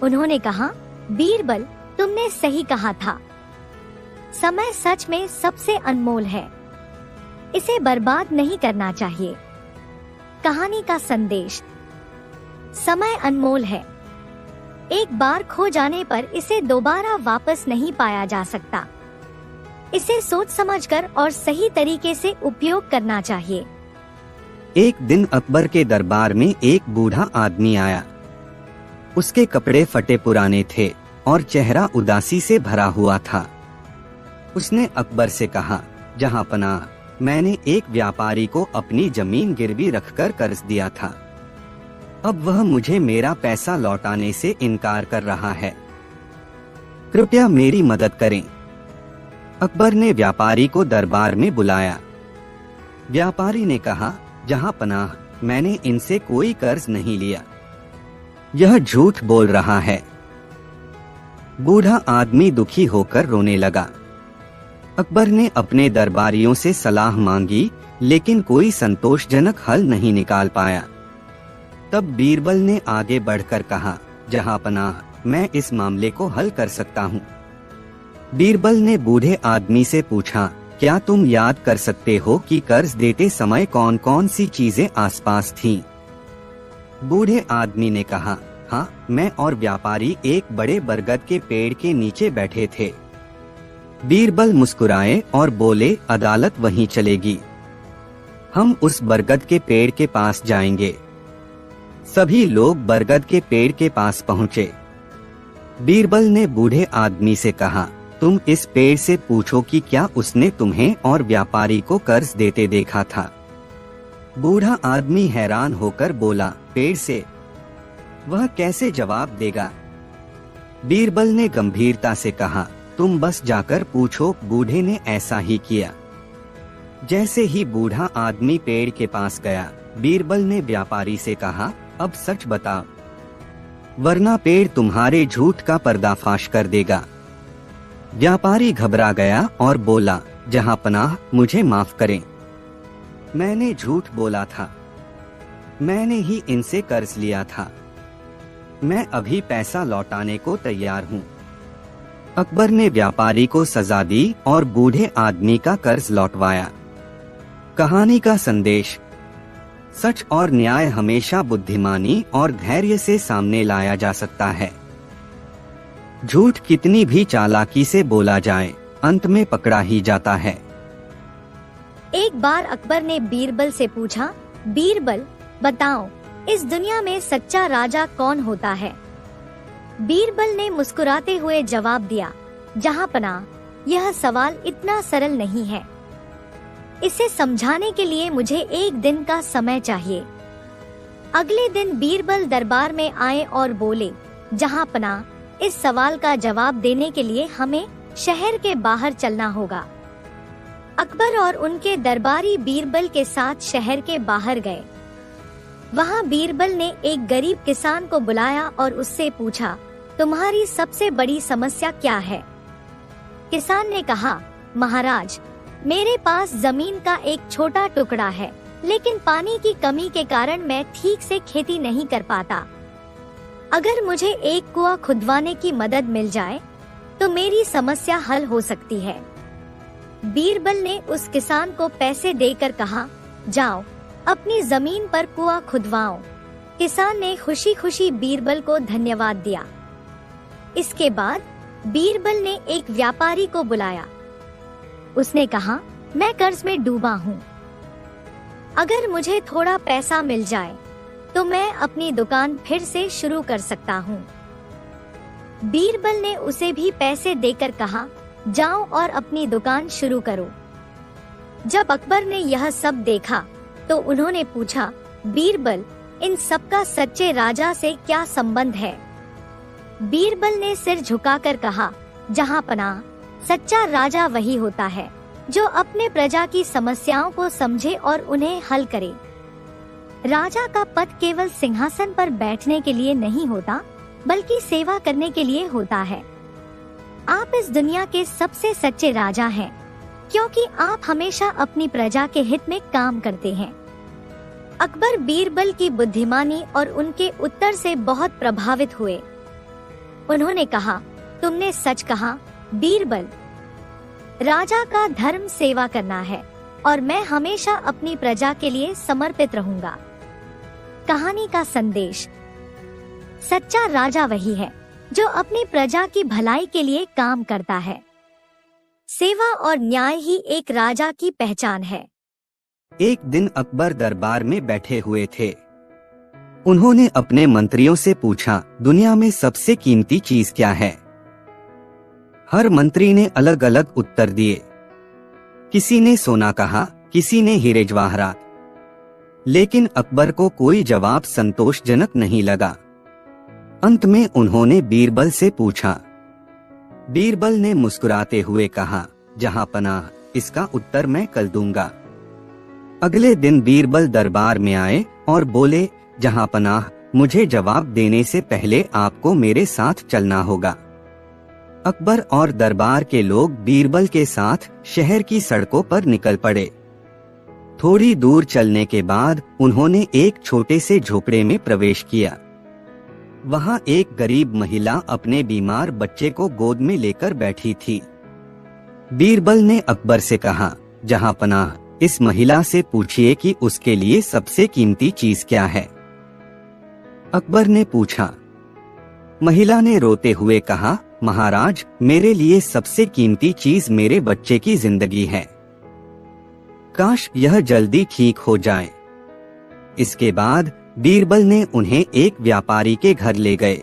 उन्होंने कहा, बीरबल, तुमने सही कहा था। समय सच में सबसे अनमोल है, इसे बर्बाद नहीं करना चाहिए। कहानी का संदेश: समय अनमोल है, एक बार खो जाने पर इसे दोबारा वापस नहीं पाया जा सकता। इसे सोच समझकर और सही तरीके से उपयोग करना चाहिए। एक दिन अकबर के दरबार में एक बूढ़ा आदमी आया। उसके कपड़े फटे पुराने थे और चेहरा उदासी से भरा हुआ था। उसने अकबर से कहा, जहां पनाह, मैंने एक व्यापारी को अपनी जमीन गिरवी रखकर कर्ज दिया था। अब वह मुझे मेरा पैसा लौटाने से इनकार कर रहा है। कृपया मेरी मदद करें। अकबर ने व्यापारी को दरबार में बुलाया। व्यापारी ने कहा, जहां पनाह, मैंने इनसे कोई कर्ज नहीं लिया, यह झूठ बोल रहा है। बूढ़ा आदमी दुखी होकर रोने लगा। अकबर ने अपने दरबारियों से सलाह मांगी, लेकिन कोई संतोषजनक हल नहीं निकाल पाया। तब बीरबल ने आगे बढ़कर कहा, जहां पनाह, मैं इस मामले को हल कर सकता हूँ। बीरबल ने बूढ़े आदमी से पूछा, क्या तुम याद कर सकते हो कि कर्ज देते समय कौन कौन सी चीजें आसपास थीं? बूढ़े आदमी ने कहा, हाँ, मैं और व्यापारी एक बड़े बरगद के पेड़ के नीचे बैठे थे। बीरबल मुस्कुराए और बोले, अदालत वहीं चलेगी। हम उस बरगद के पेड़ के पास जाएंगे। सभी लोग बरगद के पेड़ के पास पहुँचे। बीरबल ने बूढ़े आदमी से कहा, तुम इस पेड़ से पूछो कि क्या उसने तुम्हें और व्यापारी को कर्ज देते देखा था। बूढ़ा आदमी हैरान होकर बोला, पेड़ से? वह कैसे जवाब देगा? बीरबल ने गंभीरता से कहा, तुम बस जाकर पूछो। बूढ़े ने ऐसा ही किया। जैसे ही बूढ़ा आदमी पेड़ के पास गया, बीरबल ने व्यापारी से कहा, अब सच बताओ, वरना पेड़ तुम्हारे झूठ का पर्दाफाश कर देगा। व्यापारी घबरा गया और बोला, जहां पनाह, मुझे माफ करें, मैंने झूठ बोला था। मैंने ही इनसे कर्ज लिया था। मैं अभी पैसा लौटाने को तैयार हूँ। अकबर ने व्यापारी को सजा दी और बूढ़े आदमी का कर्ज लौटवाया। कहानी का संदेश: सच और न्याय हमेशा बुद्धिमानी और धैर्य से सामने लाया जा सकता है। झूठ कितनी भी चालाकी से बोला जाए, अंत में पकड़ा ही जाता है। एक बार अकबर ने बीरबल से पूछा, बीरबल बताओ, इस दुनिया में सच्चा राजा कौन होता है? बीरबल ने मुस्कुराते हुए जवाब दिया, जहां पनाह, यह सवाल इतना सरल नहीं है। इसे समझाने के लिए मुझे एक दिन का समय चाहिए। अगले दिन बीरबल दरबार में आए और बोले, जहां पनाह, इस सवाल का जवाब देने के लिए हमें शहर के बाहर चलना होगा। अकबर और उनके दरबारी बीरबल के साथ शहर के बाहर गए। वहां बीरबल ने एक गरीब किसान को बुलाया और उससे पूछा, तुम्हारी सबसे बड़ी समस्या क्या है? किसान ने कहा, महाराज, मेरे पास जमीन का एक छोटा टुकड़ा है, लेकिन पानी की कमी के कारण मैं ठीक से खेती नहीं कर पाता। अगर मुझे एक कुआं खुदवाने की मदद मिल जाए तो मेरी समस्या हल हो सकती है। बीरबल ने उस किसान को पैसे देकर कहा, जाओ अपनी जमीन पर कुआं खुदवाओ। किसान ने खुशी खुशी बीरबल को धन्यवाद दिया। इसके बाद बीरबल ने एक व्यापारी को बुलाया। उसने कहा, मैं कर्ज में डूबा हूँ। अगर मुझे थोड़ा पैसा मिल जाए तो मैं अपनी दुकान फिर से शुरू कर सकता हूँ। बीरबल ने उसे भी पैसे देकर कहा, जाओ और अपनी दुकान शुरू करो। जब अकबर ने यह सब देखा तो उन्होंने पूछा, बीरबल, इन सब का सच्चे राजा से क्या संबंध है? बीरबल ने सिर झुकाकर कहा, जहां पनाह, सच्चा राजा वही होता है जो अपने प्रजा की समस्याओं को समझे और उन्हें हल करे। राजा का पद केवल सिंहासन पर बैठने के लिए नहीं होता, बल्कि सेवा करने के लिए होता है। आप इस दुनिया के सबसे सच्चे राजा हैं, क्योंकि आप हमेशा अपनी प्रजा के हित में काम करते हैं। अकबर बीरबल की बुद्धिमानी और उनके उत्तर से बहुत प्रभावित हुए। उन्होंने कहा, तुमने सच कहा बीरबल। राजा का धर्म सेवा करना है और मैं हमेशा अपनी प्रजा के लिए समर्पित रहूंगा। कहानी का संदेश: सच्चा राजा वही है जो अपनी प्रजा की भलाई के लिए काम करता है। सेवा और न्याय ही एक राजा की पहचान है। एक दिन अकबर दरबार में बैठे हुए थे। उन्होंने अपने मंत्रियों से पूछा, दुनिया में सबसे कीमती चीज क्या है? हर मंत्री ने अलग अलग उत्तर दिए। किसी ने सोना कहा, किसी ने हीरे जवाहरात, लेकिन अकबर को कोई जवाब संतोषजनक नहीं लगा। अंत में उन्होंने बीरबल से पूछा। बीरबल ने मुस्कुराते हुए कहा, जहां पनाह, इसका उत्तर मैं कल दूंगा। अगले दिन बीरबल दरबार में आए और बोले, जहां पनाह, मुझे जवाब देने से पहले आपको मेरे साथ चलना होगा। अकबर और दरबार के लोग बीरबल के साथ शहर की सड़कों पर निकल पड़े। थोड़ी दूर चलने के बाद उन्होंने एक छोटे से झोपड़े में प्रवेश किया। वहां एक गरीब महिला अपने बीमार बच्चे को गोद में लेकर बैठी थी। बीरबल ने अकबर से कहा, जहां पनाह, इस महिला से पूछिए कि उसके लिए सबसे कीमती चीज क्या है। अकबर ने पूछा। महिला ने रोते हुए कहा, महाराज, मेरे लिए सबसे कीमती चीज मेरे बच्चे की जिंदगी है। काश यह जल्दी ठीक हो जाए। इसके बाद बीरबल ने उन्हें एक व्यापारी के घर ले गए।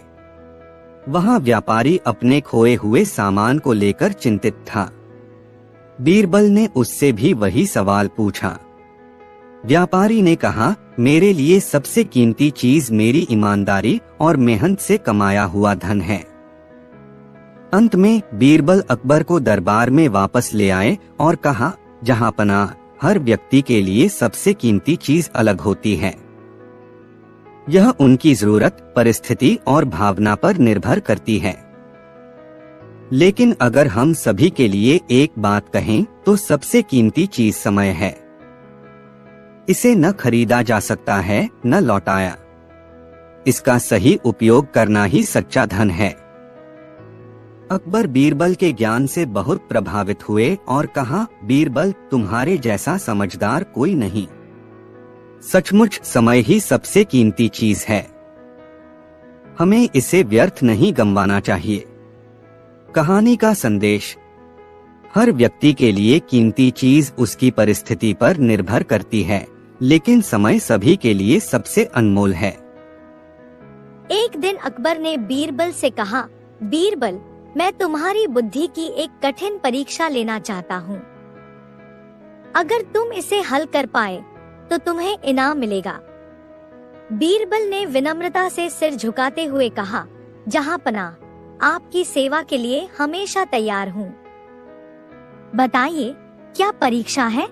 वहाँ व्यापारी अपने खोए हुए सामान को लेकर चिंतित था। बीरबल ने उससे भी वही सवाल पूछा। व्यापारी ने कहा, मेरे लिए सबसे कीमती चीज मेरी ईमानदारी और मेहनत से कमाया हुआ धन है। अंत में बीरबल अकबर को दरबार में वापस ले आए और कहा, जहांपनाह, हर व्यक्ति के लिए सबसे कीमती चीज अलग होती है। यह उनकी जरूरत, परिस्थिति और भावना पर निर्भर करती है। लेकिन अगर हम सभी के लिए एक बात कहें तो सबसे कीमती चीज समय है। इसे न खरीदा जा सकता है, न लौटाया। इसका सही उपयोग करना ही सच्चा धन है। अकबर बीरबल के ज्ञान से बहुत प्रभावित हुए और कहा, बीरबल, तुम्हारे जैसा समझदार कोई नहीं। सचमुच समय ही सबसे कीमती चीज है। हमें इसे व्यर्थ नहीं गंवाना चाहिए। कहानी का संदेश: हर व्यक्ति के लिए कीमती चीज उसकी परिस्थिति पर निर्भर करती है, लेकिन समय सभी के लिए सबसे अनमोल है। एक दिन अकबर ने बीरबल से कहा, बीरबल, मैं तुम्हारी बुद्धि की एक कठिन परीक्षा लेना चाहता हूँ। अगर तुम इसे हल कर पाए तो तुम्हें इनाम मिलेगा। बीरबल ने विनम्रता से सिर झुकाते हुए कहा, जहांपनाह, आपकी सेवा के लिए हमेशा तैयार हूँ। बताइए, क्या परीक्षा है?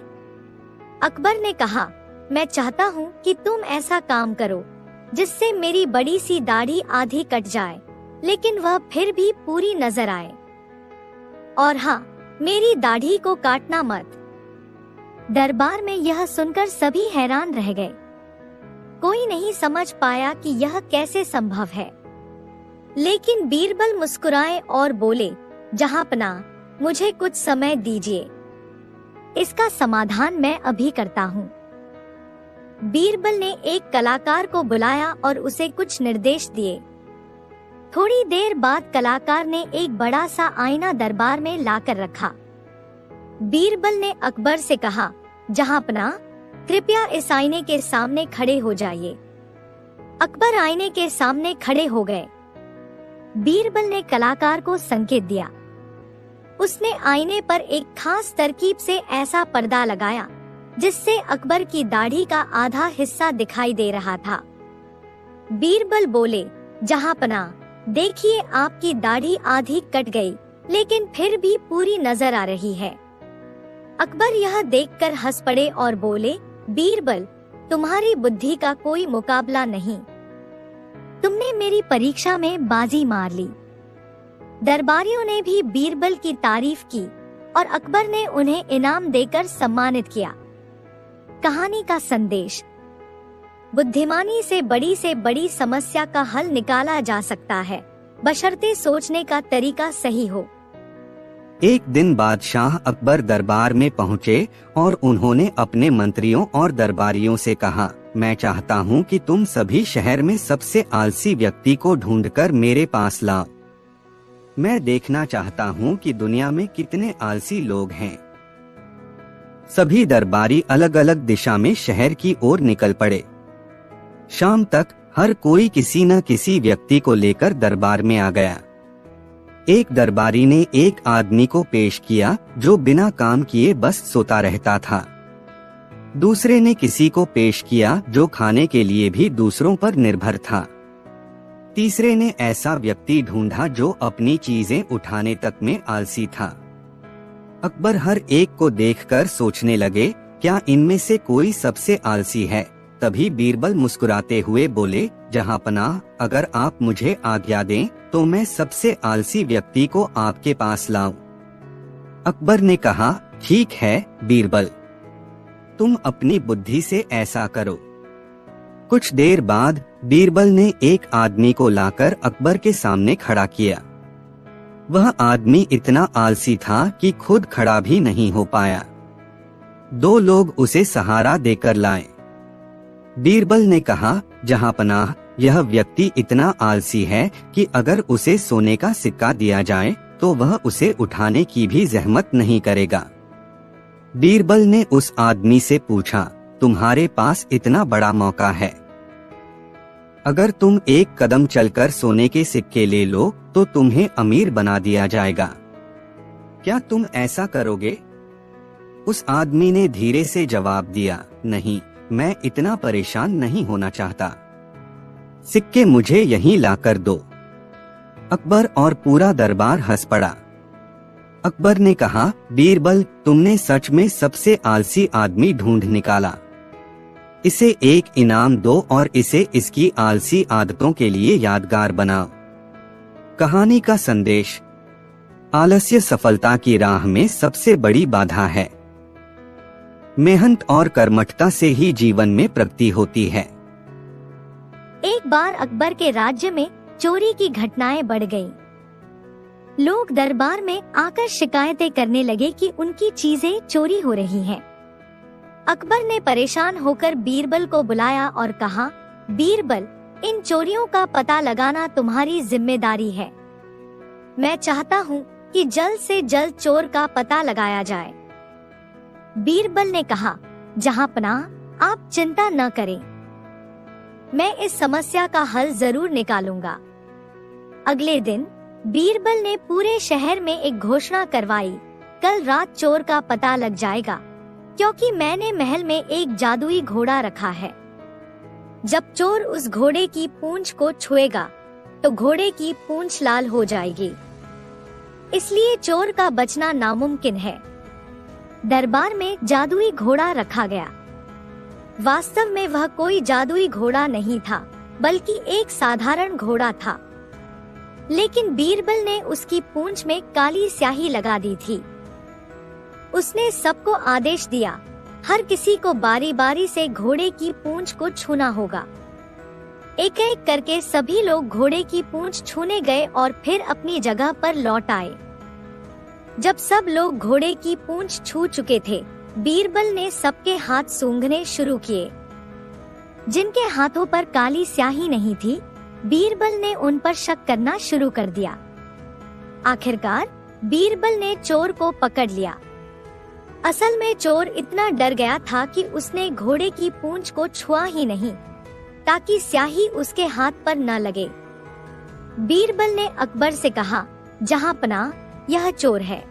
अकबर ने कहा, मैं चाहता हूँ कि तुम ऐसा काम करो जिससे मेरी बड़ी सी दाढ़ी आधी कट जाए, लेकिन वह फिर भी पूरी नजर आए। और हाँ, मेरी दाढ़ी को काटना मत। दरबार में यह सुनकर सभी हैरान रह गए। कोई नहीं समझ पाया कि यह कैसे संभव है। लेकिन बीरबल मुस्कुराए और बोले, जहांपनाह, मुझे कुछ समय दीजिए। इसका समाधान मैं अभी करता हूँ। बीरबल ने एक कलाकार को बुलाया और उसे कुछ निर्देश दिए। थोड़ी देर बाद कलाकार ने एक बड़ा सा आईना दरबार में लाकर रखा। बीरबल ने अकबर से कहा, जहांपनाह, कृपया इस आईने के सामने खड़े हो जाइए। अकबर आईने के सामने खड़े हो गए। बीरबल ने कलाकार को संकेत दिया। उसने आईने पर एक खास तरकीब से ऐसा पर्दा लगाया जिससे अकबर की दाढ़ी का आधा हिस्सा दिखाई दे रहा था। बीरबल बोले, जहांपनाह, देखिए, आपकी दाढ़ी आधी कट गई, लेकिन फिर भी पूरी नजर आ रही है। अकबर यह देखकर हंस पड़े और बोले, बीरबल, तुम्हारी बुद्धि का कोई मुकाबला नहीं। तुमने मेरी परीक्षा में बाजी मार ली। दरबारियों ने भी बीरबल की तारीफ की और अकबर ने उन्हें इनाम देकर सम्मानित किया। कहानी का संदेश: बुद्धिमानी से बड़ी समस्या का हल निकाला जा सकता है, बशर्ते सोचने का तरीका सही हो। एक दिन बादशाह अकबर दरबार में पहुँचे और उन्होंने अपने मंत्रियों और दरबारियों से कहा, मैं चाहता हूँ कि तुम सभी शहर में सबसे आलसी व्यक्ति को ढूंढकर मेरे पास लाओ। मैं देखना चाहता हूँ कि दुनिया में कितने आलसी लोग हैं। सभी दरबारी अलग अलग दिशा में शहर की ओर निकल पड़े। शाम तक हर कोई किसी न किसी व्यक्ति को लेकर दरबार में आ गया। एक दरबारी ने एक आदमी को पेश किया जो बिना काम किए बस सोता रहता था। दूसरे ने किसी को पेश किया जो खाने के लिए भी दूसरों पर निर्भर था। तीसरे ने ऐसा व्यक्ति ढूंढा जो अपनी चीजें उठाने तक में आलसी था। अकबर हर एक को देखकर सोचने लगे, क्या इनमें से कोई सबसे आलसी है? तभी बीरबल मुस्कुराते हुए बोले, जहांपनाह, अगर आप मुझे आज्ञा दें तो मैं सबसे आलसी व्यक्ति को आपके पास लाऊं। अकबर ने कहा, ठीक है बीरबल, तुम अपनी बुद्धि से ऐसा करो। कुछ देर बाद बीरबल ने एक आदमी को लाकर अकबर के सामने खड़ा किया। वह आदमी इतना आलसी था कि खुद खड़ा भी नहीं हो पाया। दो लोग उसे सहारा देकर लाए। बीरबल ने कहा, जहांपनाह, यह व्यक्ति इतना आलसी है कि अगर उसे सोने का सिक्का दिया जाए तो वह उसे उठाने की भी जहमत नहीं करेगा। बीरबल ने उस आदमी से पूछा, तुम्हारे पास इतना बड़ा मौका है, अगर तुम एक कदम चलकर सोने के सिक्के ले लो तो तुम्हें अमीर बना दिया जाएगा। क्या तुम ऐसा करोगे? उस आदमी ने धीरे से जवाब दिया, नहीं, मैं इतना परेशान नहीं होना चाहता। सिक्के मुझे यहीं लाकर दो। अकबर और पूरा दरबार हंस पड़ा। अकबर ने कहा, बीरबल, तुमने सच में सबसे आलसी आदमी ढूंढ निकाला। इसे एक इनाम दो और इसे इसकी आलसी आदतों के लिए यादगार बनाओ। कहानी का संदेश: आलस्य सफलता की राह में सबसे बड़ी बाधा है। मेहनत और कर्मठता से ही जीवन में प्रगति होती है। एक बार अकबर के राज्य में चोरी की घटनाएं बढ़ गईं। लोग दरबार में आकर शिकायतें करने लगे कि उनकी चीजें चोरी हो रही हैं। अकबर ने परेशान होकर बीरबल को बुलाया और कहा, बीरबल, इन चोरियों का पता लगाना तुम्हारी जिम्मेदारी है। मैं चाहता हूँ कि जल्द से जल्द चोर का पता लगाया जाए। बीरबल ने कहा, जहांपनाह, आप चिंता न करें, मैं इस समस्या का हल जरूर निकालूंगा। अगले दिन बीरबल ने पूरे शहर में एक घोषणा करवाई, कल रात चोर का पता लग जाएगा, क्योंकि मैंने महल में एक जादुई घोड़ा रखा है। जब चोर उस घोड़े की पूंछ को छुएगा तो घोड़े की पूंछ लाल हो जाएगी, इसलिए चोर का बचना नामुमकिन है। दरबार में जादुई घोड़ा रखा गया। वास्तव में वह कोई जादुई घोड़ा नहीं था, बल्कि एक साधारण घोड़ा था, लेकिन बीरबल ने उसकी पूंछ में काली स्याही लगा दी थी। उसने सबको आदेश दिया, हर किसी को बारी बारी से घोड़े की पूंछ को छूना होगा। एक एक करके सभी लोग घोड़े की पूंछ छूने गए और फिर अपनी जगह पर लौट आए। जब सब लोग घोड़े की पूंछ छू चुके थे, बीरबल ने सबके हाथ सूंघने शुरू किए। जिनके हाथों पर काली स्याही नहीं थी, बीरबल ने उन पर शक करना शुरू कर दिया। आखिरकार बीरबल ने चोर को पकड़ लिया। असल में चोर इतना डर गया था कि उसने घोड़े की पूंछ को छुआ ही नहीं, ताकि स्याही उसके हाथ पर न लगे। बीरबल ने अकबर से कहा, जहांपनाह, यह चोर है।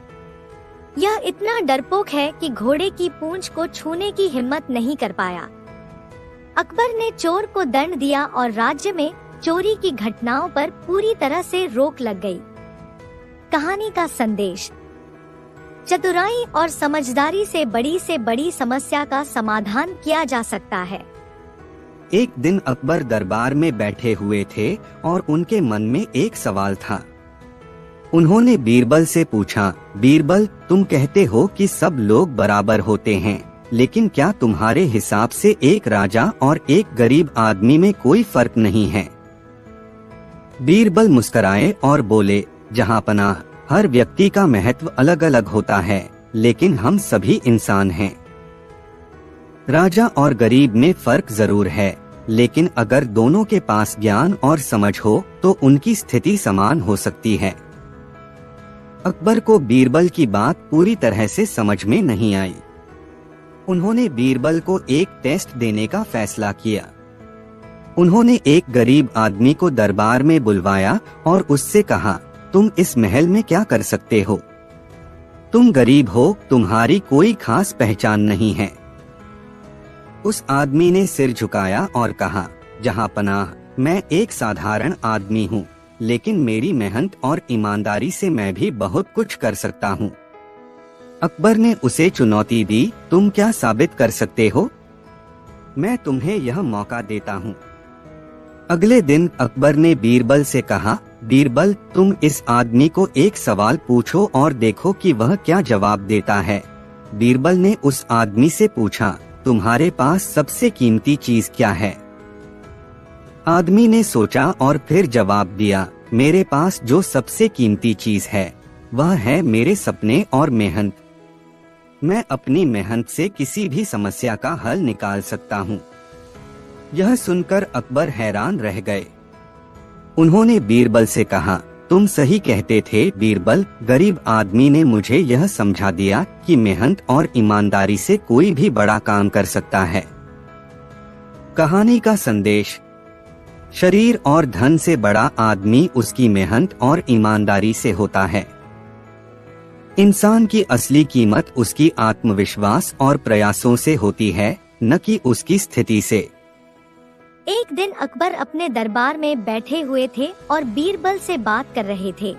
यह इतना डरपोक है कि घोड़े की पूंछ को छूने की हिम्मत नहीं कर पाया। अकबर ने चोर को दंड दिया और राज्य में चोरी की घटनाओं पर पूरी तरह से रोक लग गई। कहानी का संदेश: चतुराई और समझदारी से बड़ी समस्या का समाधान किया जा सकता है। एक दिन अकबर दरबार में बैठे हुए थे और उनके मन में एक सवाल था। उन्होंने बीरबल से पूछा, बीरबल, तुम कहते हो कि सब लोग बराबर होते हैं, लेकिन क्या तुम्हारे हिसाब से एक राजा और एक गरीब आदमी में कोई फर्क नहीं है? बीरबल मुस्कुराए और बोले, जहांपनाह, हर व्यक्ति का महत्व अलग अलग होता है, लेकिन हम सभी इंसान हैं। राजा और गरीब में फर्क जरूर है, लेकिन अगर दोनों के पास ज्ञान और समझ हो तो उनकी स्थिति समान हो सकती है। अकबर को बीरबल की बात पूरी तरह से समझ में नहीं आई। उन्होंने बीरबल को एक टेस्ट देने का फैसला किया। उन्होंने एक गरीब आदमी को दरबार में बुलवाया और उससे कहा, तुम इस महल में क्या कर सकते हो? तुम गरीब हो, तुम्हारी कोई खास पहचान नहीं है। उस आदमी ने सिर झुकाया और कहा, जहांपनाह, मैं एक साधारण आदमी हूँ, लेकिन मेरी मेहनत और ईमानदारी से मैं भी बहुत कुछ कर सकता हूँ। अकबर ने उसे चुनौती दी, तुम क्या साबित कर सकते हो? मैं तुम्हें यह मौका देता हूँ। अगले दिन अकबर ने बीरबल से कहा, बीरबल, तुम इस आदमी को एक सवाल पूछो और देखो कि वह क्या जवाब देता है। बीरबल ने उस आदमी से पूछा, तुम्हारे पास सबसे कीमती चीज क्या है? आदमी ने सोचा और फिर जवाब दिया, मेरे पास जो सबसे कीमती चीज है वह है मेरे सपने और मेहनत। मैं अपनी मेहनत से किसी भी समस्या का हल निकाल सकता हूँ। यह सुनकर अकबर हैरान रह गए। उन्होंने बीरबल से कहा, तुम सही कहते थे बीरबल, गरीब आदमी ने मुझे यह समझा दिया कि मेहनत और ईमानदारी से कोई भी बड़ा काम कर सकता है। कहानी का संदेश: शरीर और धन से बड़ा आदमी उसकी मेहनत और ईमानदारी से होता है। इंसान की असली कीमत उसकी आत्मविश्वास और प्रयासों से होती है, न कि उसकी स्थिति से। एक दिन अकबर अपने दरबार में बैठे हुए थे और बीरबल से बात कर रहे थे।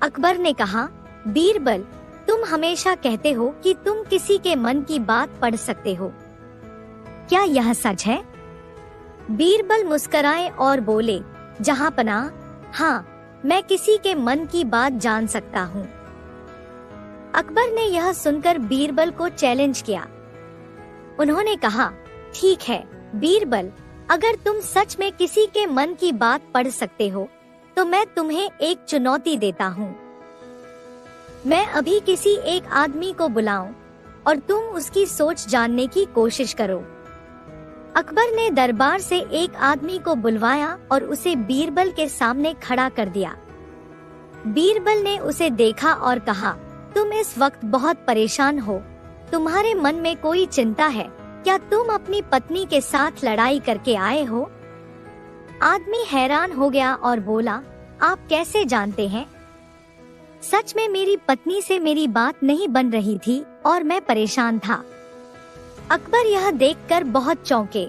अकबर ने कहा, बीरबल, तुम हमेशा कहते हो कि तुम किसी के मन की बात पढ़ सकते हो, क्या यह सच है? बीरबल मुस्कुराए और बोले, जहांपनाह, हाँ, मैं किसी के मन की बात जान सकता हूँ। अकबर ने यह सुनकर बीरबल को चैलेंज किया। उन्होंने कहा, ठीक है बीरबल, अगर तुम सच में किसी के मन की बात पढ़ सकते हो तो मैं तुम्हें एक चुनौती देता हूँ। मैं अभी किसी एक आदमी को बुलाऊं और तुम उसकी सोच जानने की कोशिश करो। अकबर ने दरबार से एक आदमी को बुलवाया और उसे बीरबल के सामने खड़ा कर दिया। बीरबल ने उसे देखा और कहा, तुम इस वक्त बहुत परेशान हो, तुम्हारे मन में कोई चिंता है क्या? तुम अपनी पत्नी के साथ लड़ाई करके आए हो? आदमी हैरान हो गया और बोला, आप कैसे जानते हैं? सच में मेरी पत्नी से मेरी बात नहीं बन रही थी और मैं परेशान था। अकबर यह देखकर बहुत चौंके।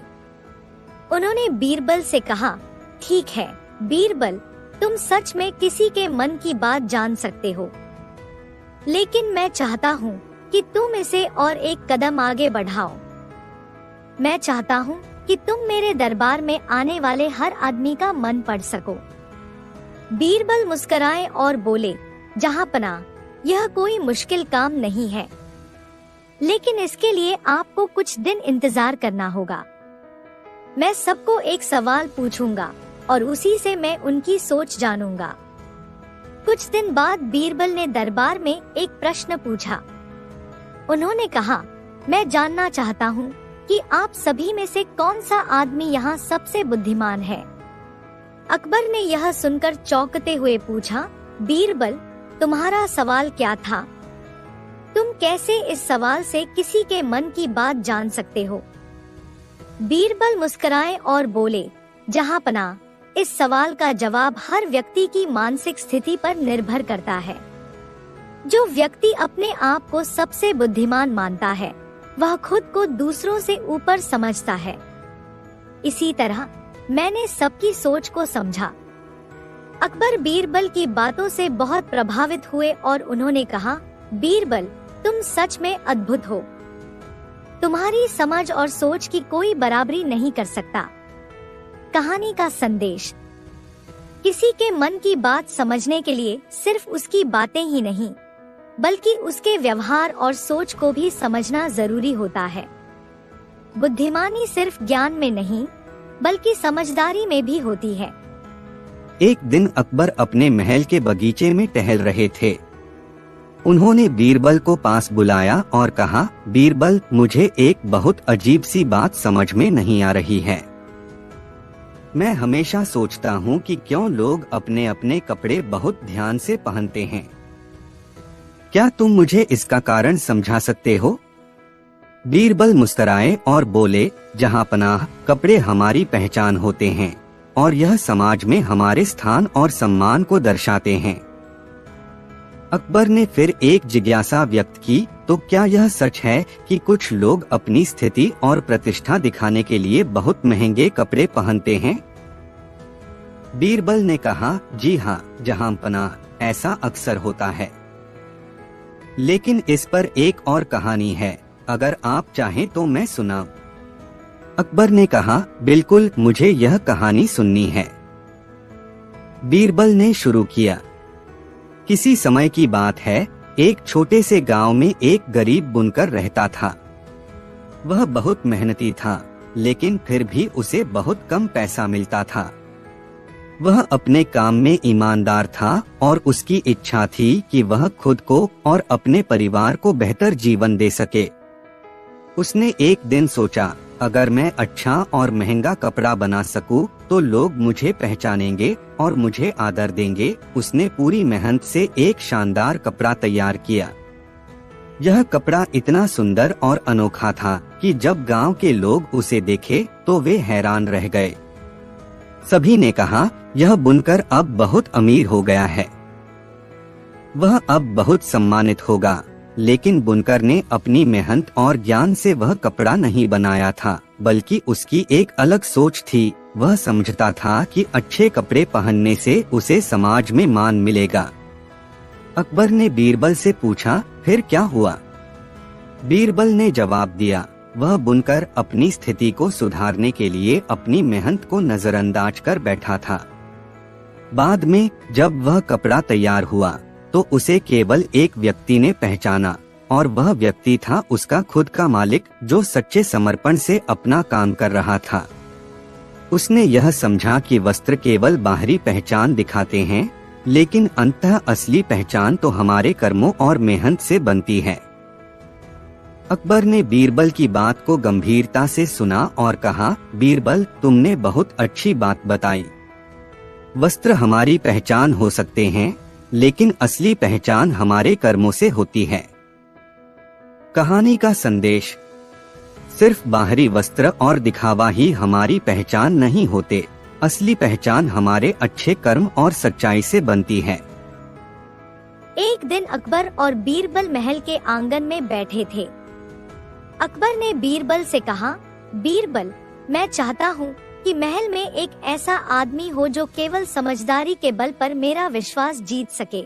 उन्होंने बीरबल से कहा, ठीक है बीरबल, तुम सच में किसी के मन की बात जान सकते हो, लेकिन मैं चाहता हूँ कि तुम इसे और एक कदम आगे बढ़ाओ। मैं चाहता हूँ कि तुम मेरे दरबार में आने वाले हर आदमी का मन पढ़ सको। बीरबल मुस्कुराए और बोले, जहांपनाह, यह कोई मुश्किल काम नहीं है, लेकिन इसके लिए आपको कुछ दिन इंतजार करना होगा। मैं सबको एक सवाल पूछूंगा और उसी से मैं उनकी सोच जानूंगा। कुछ दिन बाद बीरबल ने दरबार में एक प्रश्न पूछा। उन्होंने कहा, मैं जानना चाहता हूँ कि आप सभी में से कौन सा आदमी यहाँ सबसे बुद्धिमान है? अकबर ने यह सुनकर चौंकते हुए पूछा, बीरबल, तुम्हारा सवाल क्या था? तुम कैसे इस सवाल से किसी के मन की बात जान सकते हो? बीरबल मुस्कुराए और बोले, जहांपनाह, इस सवाल का जवाब हर व्यक्ति की मानसिक स्थिति पर निर्भर करता है। जो व्यक्ति अपने आप को सबसे बुद्धिमान मानता है, वह खुद को दूसरों से ऊपर समझता है। इसी तरह मैंने सबकी सोच को समझा। अकबर बीरबल की बातों से बहुत प्रभावित हुए और उन्होंने कहा, बीरबल, तुम सच में अद्भुत हो। तुम्हारी समझ और सोच की कोई बराबरी नहीं कर सकता। कहानी का संदेश, किसी के मन की बात समझने के लिए सिर्फ उसकी बातें ही नहीं, बल्कि उसके व्यवहार और सोच को भी समझना जरूरी होता है। बुद्धिमानी सिर्फ ज्ञान में नहीं, बल्कि समझदारी में भी होती है। एक दिन अकबर अपने महल के बगीचे में टहल रहे थे। उन्होंने बीरबल को पास बुलाया और कहा, बीरबल, मुझे एक बहुत अजीब सी बात समझ में नहीं आ रही है। मैं हमेशा सोचता हूँ कि क्यों लोग अपने अपने कपड़े बहुत ध्यान से पहनते हैं। क्या तुम मुझे इसका कारण समझा सकते हो? बीरबल मुस्कुराए और बोले, जहांपनाह, कपड़े हमारी पहचान होते हैं और यह समाज में हमारे स्थान और सम्मान को दर्शाते हैं। अकबर ने फिर एक जिज्ञासा व्यक्त की, तो क्या यह सच है कि कुछ लोग अपनी स्थिति और प्रतिष्ठा दिखाने के लिए बहुत महंगे कपड़े पहनते हैं? बीरबल ने कहा, जी हाँ जहांपनाह, ऐसा अक्सर होता है। लेकिन इस पर एक और कहानी है, अगर आप चाहें तो मैं सुनाऊं। अकबर ने कहा, बिल्कुल, मुझे यह कहानी सुननी है। बीरबल ने शुरू किया। किसी समय की बात है, एक छोटे से गांव में एक गरीब बुनकर रहता था। वह बहुत मेहनती था, लेकिन फिर भी उसे बहुत कम पैसा मिलता था। वह अपने काम में ईमानदार था और उसकी इच्छा थी कि वह खुद को और अपने परिवार को बेहतर जीवन दे सके। उसने एक दिन सोचा, अगर मैं अच्छा और महंगा कपड़ा बना सकूं, तो लोग मुझे पहचानेंगे और मुझे आदर देंगे। उसने पूरी मेहनत से एक शानदार कपड़ा तैयार किया। यह कपड़ा इतना सुंदर और अनोखा था कि जब गांव के लोग उसे देखे तो वे हैरान रह गए। सभी ने कहा, यह बुनकर अब बहुत अमीर हो गया है, वह अब बहुत सम्मानित होगा। लेकिन बुनकर ने अपनी मेहनत और ज्ञान से वह कपड़ा नहीं बनाया था, बल्कि उसकी एक अलग सोच थी। वह समझता था कि अच्छे कपड़े पहनने से उसे समाज में मान मिलेगा। अकबर ने बीरबल से पूछा, फिर क्या हुआ? बीरबल ने जवाब दिया, वह बुनकर अपनी स्थिति को सुधारने के लिए अपनी मेहनत को नजरअंदाज कर बैठा था। बाद में जब वह कपड़ा तैयार हुआ तो उसे केवल एक व्यक्ति ने पहचाना, और वह व्यक्ति था उसका खुद का मालिक, जो सच्चे समर्पण से अपना काम कर रहा था। उसने यह समझा कि वस्त्र केवल बाहरी पहचान दिखाते हैं, लेकिन अंततः असली पहचान तो हमारे कर्मों और मेहनत से बनती है। अकबर ने बीरबल की बात को गंभीरता से सुना और कहा, बीरबल, तुमने बहुत अच्छी बात बताई। वस्त्र हमारी पहचान हो सकते हैं, लेकिन असली पहचान हमारे कर्मों से होती है। कहानी का संदेश, सिर्फ बाहरी वस्त्र और दिखावा ही हमारी पहचान नहीं होते, असली पहचान हमारे अच्छे कर्म और सच्चाई से बनती है। एक दिन अकबर और बीरबल महल के आंगन में बैठे थे। अकबर ने बीरबल से कहा, बीरबल, मैं चाहता हूँ कि महल में एक ऐसा आदमी हो जो केवल समझदारी के बल पर मेरा विश्वास जीत सके।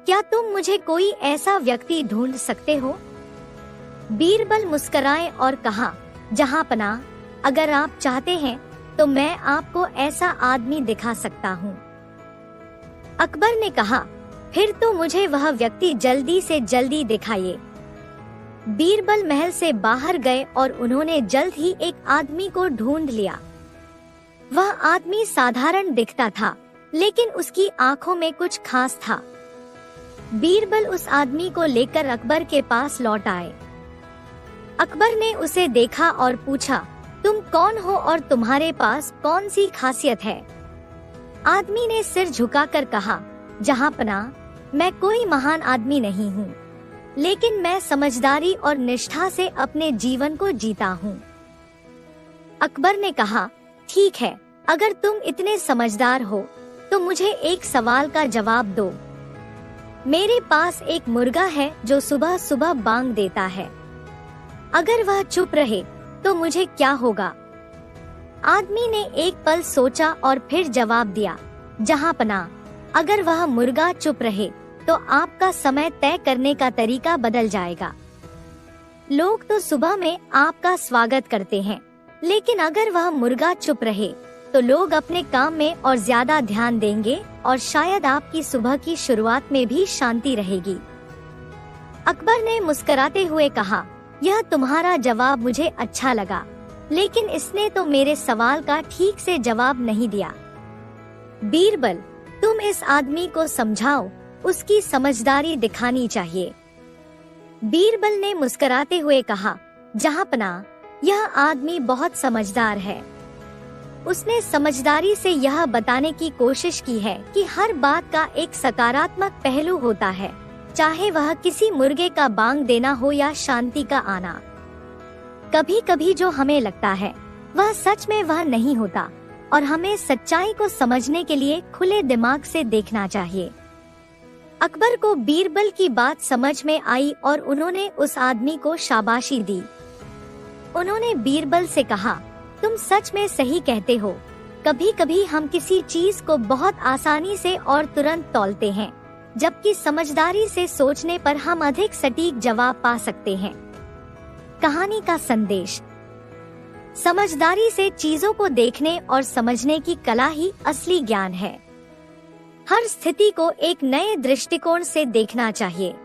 क्या तुम मुझे कोई ऐसा व्यक्ति ढूंढ सकते हो? बीरबल मुस्कुराए और कहा, जहांपनाह, अगर आप चाहते हैं तो मैं आपको ऐसा आदमी दिखा सकता हूँ। अकबर ने कहा, फिर तो मुझे वह व्यक्ति जल्दी से जल्दी दिखाइए। बीरबल महल से बाहर गए और उन्होंने जल्द ही एक आदमी को ढूंढ लिया। वह आदमी साधारण दिखता था, लेकिन उसकी आंखों में कुछ खास था। बीरबल उस आदमी को लेकर अकबर के पास लौट आए। अकबर ने उसे देखा और पूछा, तुम कौन हो और तुम्हारे पास कौन सी खासियत है? आदमी ने सिर झुकाकर कहा, जहांपनाह, मैं कोई महान आदमी नहीं हूँ, लेकिन मैं समझदारी और निष्ठा से अपने जीवन को जीता हूँ। अकबर ने कहा, ठीक है, अगर तुम इतने समझदार हो तो मुझे एक सवाल का जवाब दो। मेरे पास एक मुर्गा है जो सुबह सुबह बांग देता है। अगर वह चुप रहे तो मुझे क्या होगा? आदमी ने एक पल सोचा और फिर जवाब दिया, जहांपनाह, अगर वह मुर्गा चुप रहे तो आपका समय तय करने का तरीका बदल जाएगा। लोग तो सुबह में आपका स्वागत करते हैं, लेकिन अगर वह मुर्गा चुप रहे तो लोग अपने काम में और ज्यादा ध्यान देंगे और शायद आपकी सुबह की शुरुआत में भी शांति रहेगी। अकबर ने मुस्कुराते हुए कहा, यह तुम्हारा जवाब मुझे अच्छा लगा, लेकिन इसने तो मेरे सवाल का ठीक से जवाब नहीं दिया। बीरबल, तुम इस आदमी को समझाओ, उसकी समझदारी दिखानी चाहिए। बीरबल ने मुस्कुराते हुए कहा, जहांपनाह, यह आदमी बहुत समझदार है। उसने समझदारी से यह बताने की कोशिश की है कि हर बात का एक सकारात्मक पहलू होता है, चाहे वह किसी मुर्गे का बांग देना हो या शांति का आना। कभी कभी जो हमें लगता है वह सच में वह नहीं होता, और हमें सच्चाई को समझने के लिए खुले दिमाग से देखना चाहिए। अकबर को बीरबल की बात समझ में आई और उन्होंने उस आदमी को शाबाशी दी। उन्होंने बीरबल से कहा, तुम सच में सही कहते हो। कभी कभी हम किसी चीज को बहुत आसानी से और तुरंत तौलते हैं, जबकि समझदारी से सोचने पर हम अधिक सटीक जवाब पा सकते हैं। कहानी का संदेश, समझदारी से चीजों को देखने और समझने की कला ही असली ज्ञान है। हर स्थिति को एक नए दृष्टिकोण से देखना चाहिए।